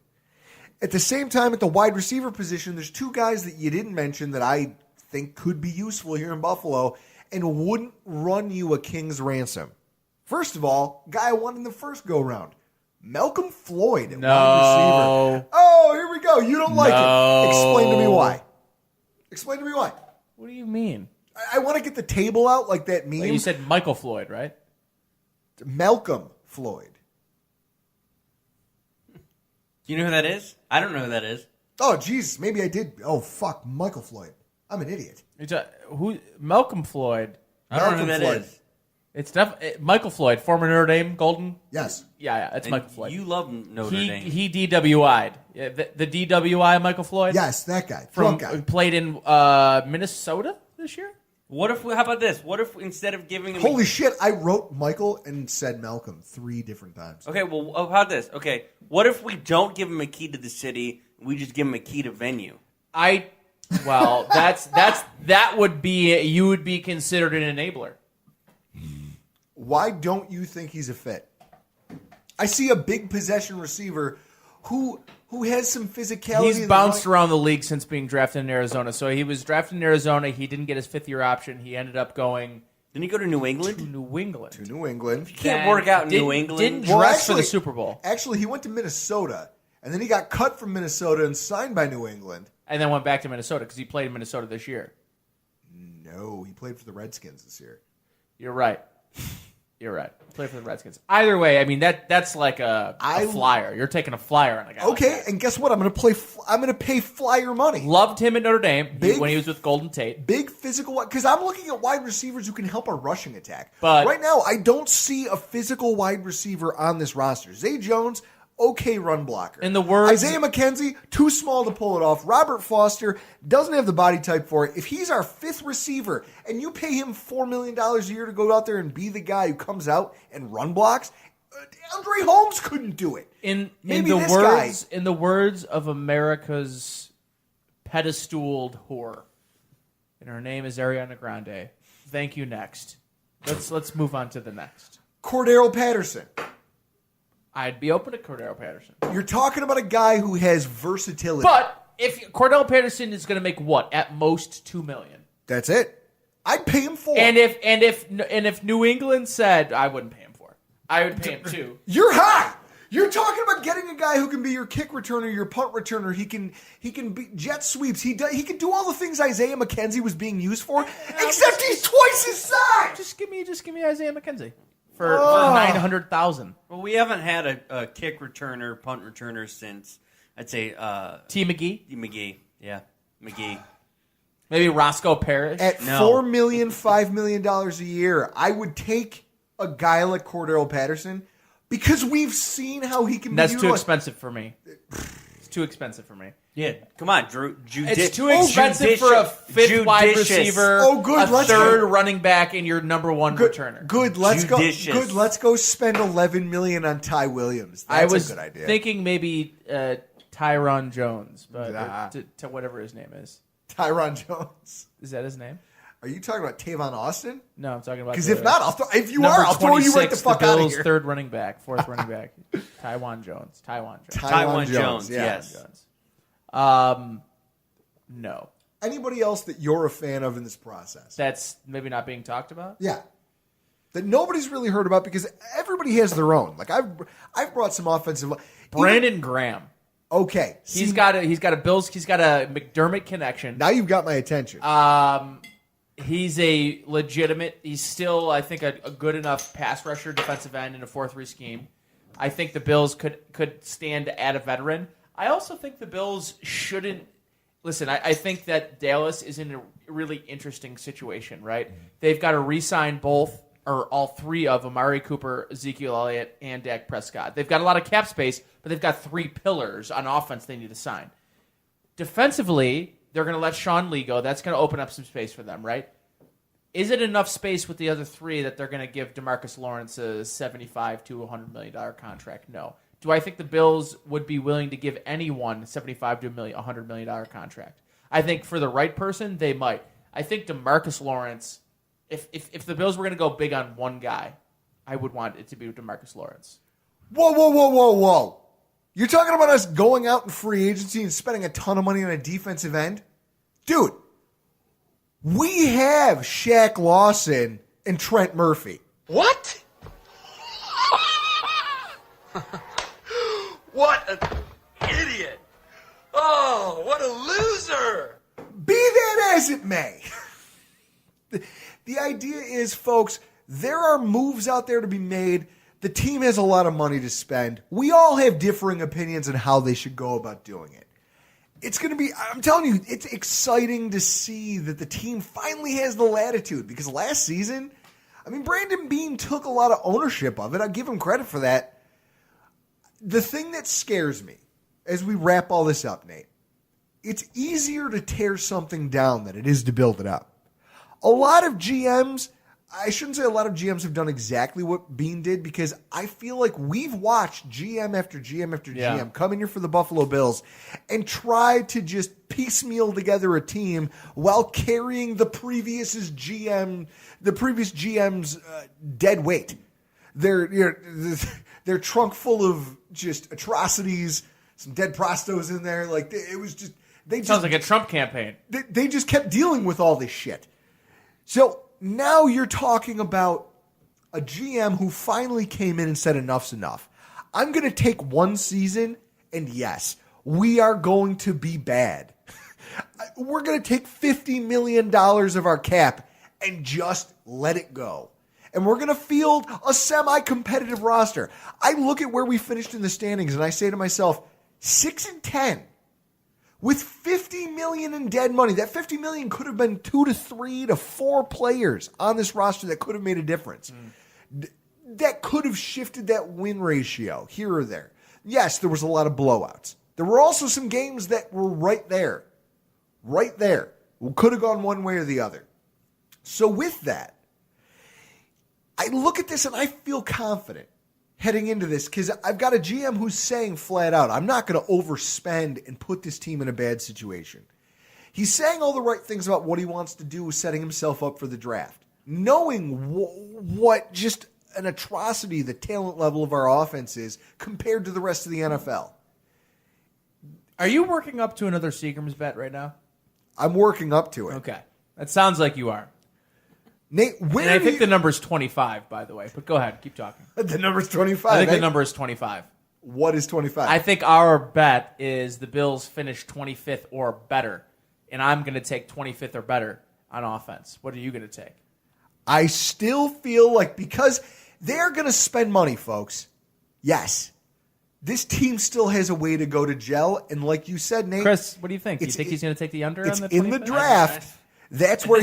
At the same time, at the wide receiver position, there's two guys that you didn't mention that I think could be useful here in Buffalo and wouldn't run you a king's ransom. First of all, guy I won in the first go-round. Malcolm Floyd at wide receiver. Oh, here we go. You don't like it. Explain to me why. Explain to me why. What do you mean? I want to get the table out like that meme. You said Michael Floyd, right? Malcolm Floyd. Do you know who that is? I don't know who that is. Oh, jeez. Maybe I did. Oh, fuck. Michael Floyd. I'm an idiot. Who? Malcolm Floyd. I don't know who that is. It's Michael Floyd, former Notre Dame Golden. Yes. Yeah, it's Michael Floyd. You love Notre Dame. He DWI'd. Yeah, the DWI Michael Floyd? Yes, that guy. Played in Minnesota this year? How about this? What if instead of giving him... Holy shit, I wrote Michael and said Malcolm 3 different times. Okay, well, how about this? Okay, what if we don't give him a key to the city, we just give him a key to venue? Well, that would be... You would be considered an enabler. Why don't you think he's a fit? I see a big possession receiver who has some physicality. He's bounced around the league since being drafted in Arizona. So he was drafted in Arizona. He didn't get his fifth-year option. He ended up going... Didn't he go to New England? To New England. You can't work out in New England. Didn't dress for the Super Bowl. Actually, he went to Minnesota, and then he got cut from Minnesota and signed by New England. And then went back to Minnesota because he played in Minnesota this year. No, he played for the Redskins this year. You're right. You're right. Play for the Redskins. Either way, I mean that's like a flyer. You're taking a flyer on a guy. Okay, like that. And guess what? I'm going to pay flyer money. Loved him at Notre Dame when he was with Golden Tate. Big physical, because I'm looking at wide receivers who can help our rushing attack. But right now, I don't see a physical wide receiver on this roster. Zay Jones, okay run blocker. In the words, Isaiah McKenzie, too small to pull it off. Robert Foster doesn't have the body type for it. If he's our fifth receiver and you pay him $4 million a year to go out there and be the guy who comes out and run blocks, Andre Holmes couldn't do it. In the words of America's pedestaled whore, and her name is Ariana Grande. Thank you. Next, let's move on to the next. Cordero Patterson. I'd be open to Cordero Patterson. You're talking about a guy who has versatility. But if Cordero Patterson is going to make what? At most $2 million. That's it. I'd pay him $4. And if New England said I wouldn't pay him $4, I would pay him $2. You're high. You're talking about getting a guy who can be your kick returner, your punt returner. He can be jet sweeps. He can do all the things Isaiah McKenzie was being used for, except he's twice his size. Just give me Isaiah McKenzie. For $900,000. Well, we haven't had a kick returner, punt returner since, I'd say... T. McGee? McGee, yeah. McGee. Maybe Roscoe Parrish? At $4 million, $5 million a year, I would take a guy like Cordero Patterson because we've seen how he can be utilized. That's too expensive for me. It's too expensive for me. Yeah, come on, Drew. It's too expensive for a fifth wide receiver, a third running back, and your number one returner. Good, let's go spend $11 million on Ty Williams. That's a good idea. Thinking maybe Tyron Jones, but to whatever his name is. Tyron Jones. Is that his name? Are you talking about Tavon Austin? No, I'm talking about because if not, if you are, I'll throw you right the fuck out of here. Third running back, fourth running back, Taiwan Jones. Yes. No. Anybody else that you're a fan of in this process? That's maybe not being talked about? Yeah. That nobody's really heard about because everybody has their own. Like I've brought some offensive. Brandon Graham. Okay. He's got a McDermott connection. Now you've got my attention. He's a legitimate. He's still, I think, a good enough pass rusher, defensive end in a 4-3 scheme. I think the Bills could stand to add a veteran. I also think the Bills shouldn't. Listen, I think that Dallas is in a really interesting situation, right? They've got to re-sign both or all three of Amari Cooper, Ezekiel Elliott, and Dak Prescott. They've got a lot of cap space, but they've got three pillars on offense they need to sign. Defensively, they're going to let Sean Lee go. That's going to open up some space for them, right? Is it enough space with the other three that they're going to give DeMarcus Lawrence a $75 to $100 million contract? No. Do I think the Bills would be willing to give anyone $75 to $100 million contract? I think for the right person, they might. I think DeMarcus Lawrence, if the Bills were going to go big on one guy, I would want it to be DeMarcus Lawrence. Whoa. You're talking about us going out in free agency and spending a ton of money on a defensive end? Dude, we have Shaq Lawson and Trent Murphy. What? What an idiot. Oh, what a loser. Be that as it may. The idea is, folks, there are moves out there to be made. The team has a lot of money to spend. We all have differing opinions on how they should go about doing it. It's going to be, I'm telling you, it's exciting to see that the team finally has the latitude because last season, Brandon Beane took a lot of ownership of it. I give him credit for that. The thing that scares me as we wrap all this up, Nate, it's easier to tear something down than it is to build it up. A lot of GMs, I shouldn't say a lot of GMs have done exactly what Beane did because I feel like we've watched GM after GM after GM come in here for the Buffalo Bills and try to just piecemeal together a team while carrying the previous GM's dead weight. Their trunk full of just atrocities, some dead prostos in there. Like it was just sounds like a Trump campaign. They just kept dealing with all this shit. So now you're talking about a GM who finally came in and said enough's enough. I'm going to take one season, and yes, we are going to be bad. We're going to take $50 million of our cap and just let it go. And we're going to field a semi-competitive roster. I look at where we finished in the standings, and I say to myself, 6-10. With $50 million in dead money, that $50 million could have been 2 to 3 to 4 players on this roster that could have made a difference. That could have shifted that win ratio here or there. Yes, there was a lot of blowouts. There were also some games that were right there. Right there. We could have gone one way or the other. So with that, I look at this and I feel confident heading into this because I've got a GM who's saying flat out, I'm not going to overspend and put this team in a bad situation. He's saying all the right things about what he wants to do, setting himself up for the draft. Knowing what just an atrocity the talent level of our offense is compared to the rest of the NFL. Are you working up to another Seagram's bet right now? I'm working up to it. Okay. That sounds like you are. Nate, I think the number is 25, by the way. But go ahead. Keep talking. The number's 25. I think the number is 25. What is 25? I think our bet is the Bills finish 25th or better. And I'm going to take 25th or better on offense. What are you going to take? I still feel like because they're going to spend money, folks. Yes. This team still has a way to go to gel. And like you said, Nate. Chris, what do you think? Do you think he's going to take the under on the 25th? In the draft. That's where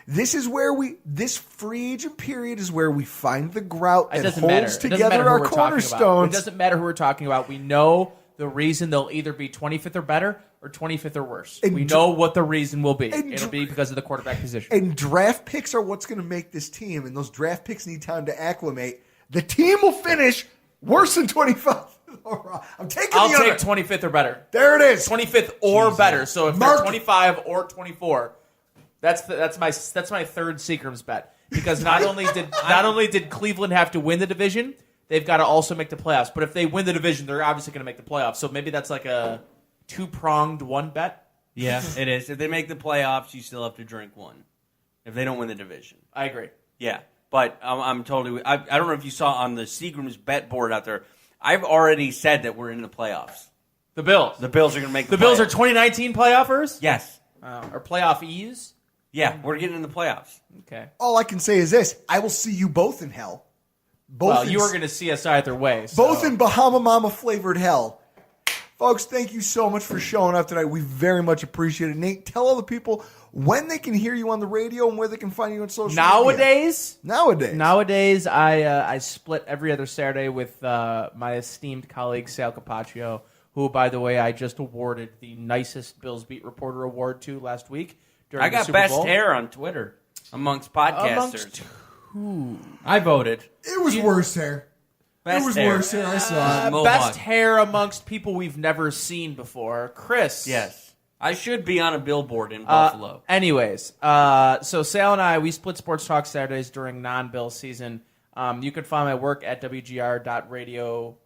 this free agent period is where we find the grout that holds together our cornerstones. It doesn't matter who we're talking about. We know the reason they'll either be 25th or better or 25th or worse. We know what the reason will be. It'll be because of the quarterback position. And draft picks are what's going to make this team, and those draft picks need time to acclimate. The team will finish worse than 25. I'm taking I'll the under. take 25th or better. There it is. 25th or better. So if they're 25 or 24, That's my third Seagram's bet, because not only did Cleveland have to win the division, they've got to also make the playoffs. But if they win the division, they're obviously going to make the playoffs. So maybe that's like a 2-pronged one bet. Yeah, it is. If they make the playoffs, you still have to drink one. If they don't win the division, I agree. Yeah, but I'm totally. I don't know if you saw on the Seagram's bet board out there. I've already said that we're in the playoffs. The Bills. The Bills are going to make the playoffs. Bills are 2019 playoffers? Yes. Or playoff-ees? Yeah, we're getting in the playoffs. Okay. All I can say is this. I will see you both in hell. You are going to see us either way. So. Both in Bahama Mama flavored hell. Folks, thank you so much for showing up tonight. We very much appreciate it. Nate, tell all the people when they can hear you on the radio and where they can find you on social media. Nowadays, I split every other Saturday with my esteemed colleague, Sal Capaccio, who, by the way, I just awarded the nicest Bills Beat Reporter award to last week. I got best hair on Twitter amongst podcasters. I voted. It was worse hair. Worse hair. I saw it. Best hair amongst people we've never seen before. Chris. Yes. I should be on a billboard in Buffalo. Anyways, so Sal and I, we split Sports Talk Saturdays during non-Bill season. You can find my work at wgr.radio.com.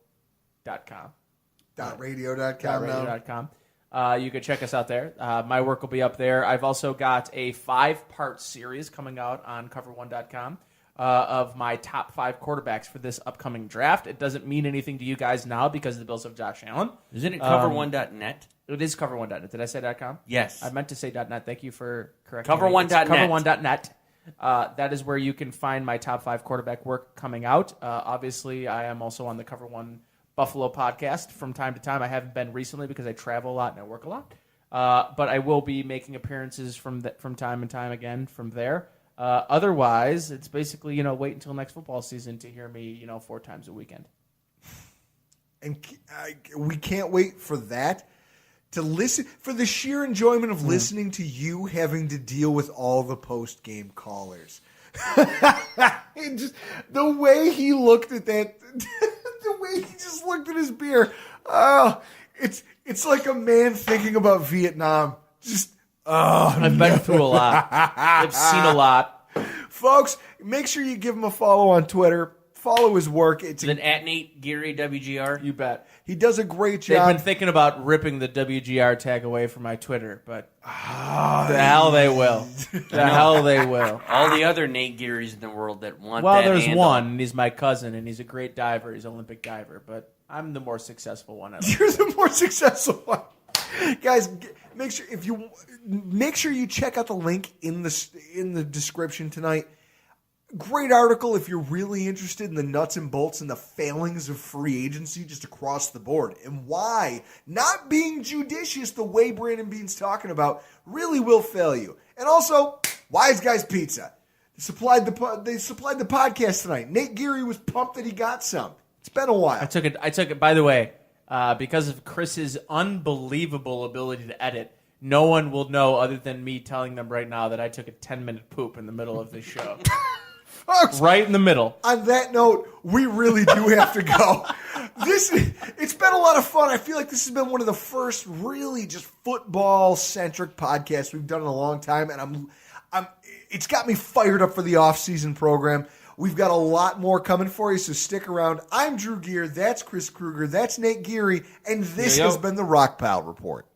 .radio.com. You can check us out there. My work will be up there. I've also got a 5-part series coming out on cover1.com of my top 5 quarterbacks for this upcoming draft. It doesn't mean anything to you guys now because the Bills have Josh Allen. Isn't it cover1.net? It is cover1.net. Did I say .com? Yes. I meant to say .net. Thank you for correcting cover1.net. me. Cover1.net. That is where you can find my top 5 quarterback work coming out. Obviously, I am also on the Cover 1 Buffalo podcast from time to time. I haven't been recently because I travel a lot and I work a lot. But I will be making appearances from time and time again from there. Otherwise, it's basically, wait until next football season to hear me, 4 times a weekend. And we can't wait for that. To listen, for the sheer enjoyment of listening to you having to deal with all the post-game callers. Just the way he looked at that, the way he just looked at his beer. It's like a man thinking about Vietnam. I've been through a lot. I've seen a lot. Folks, make sure you give him a follow on Twitter. Follow his work. Is it at Nate Geary, WGR? You bet. He does a great job. They've been thinking about ripping the WGR tag away from my Twitter, but the hell they will. The hell they will. All the other Nate Gearys in the world that want that Well, there's handle. one, and he's my cousin, and he's a great diver. He's an Olympic diver, but I'm the more successful one. You're the more successful one. Guys, make sure you check out the link in the description tonight. Great article if you're really interested in the nuts and bolts and the failings of free agency just across the board and why not being judicious the way Brandon Beane's talking about really will fail you. And also, Wise Guys Pizza. They supplied the podcast tonight. Nate Geary was pumped that he got some. It's been a while. I took it. By the way, because of Chris's unbelievable ability to edit, no one will know other than me telling them right now that I took a 10-minute poop in the middle of this show. Folks, right in the middle. On that note, we really do have to go. It's been a lot of fun. I feel like this has been one of the first really just football-centric podcasts we've done in a long time, and it's got me fired up for the off-season program. We've got a lot more coming for you, so stick around. I'm Drew Gear. That's Chris Kruger. That's Nate Geary, and this has been the Rockpile Report.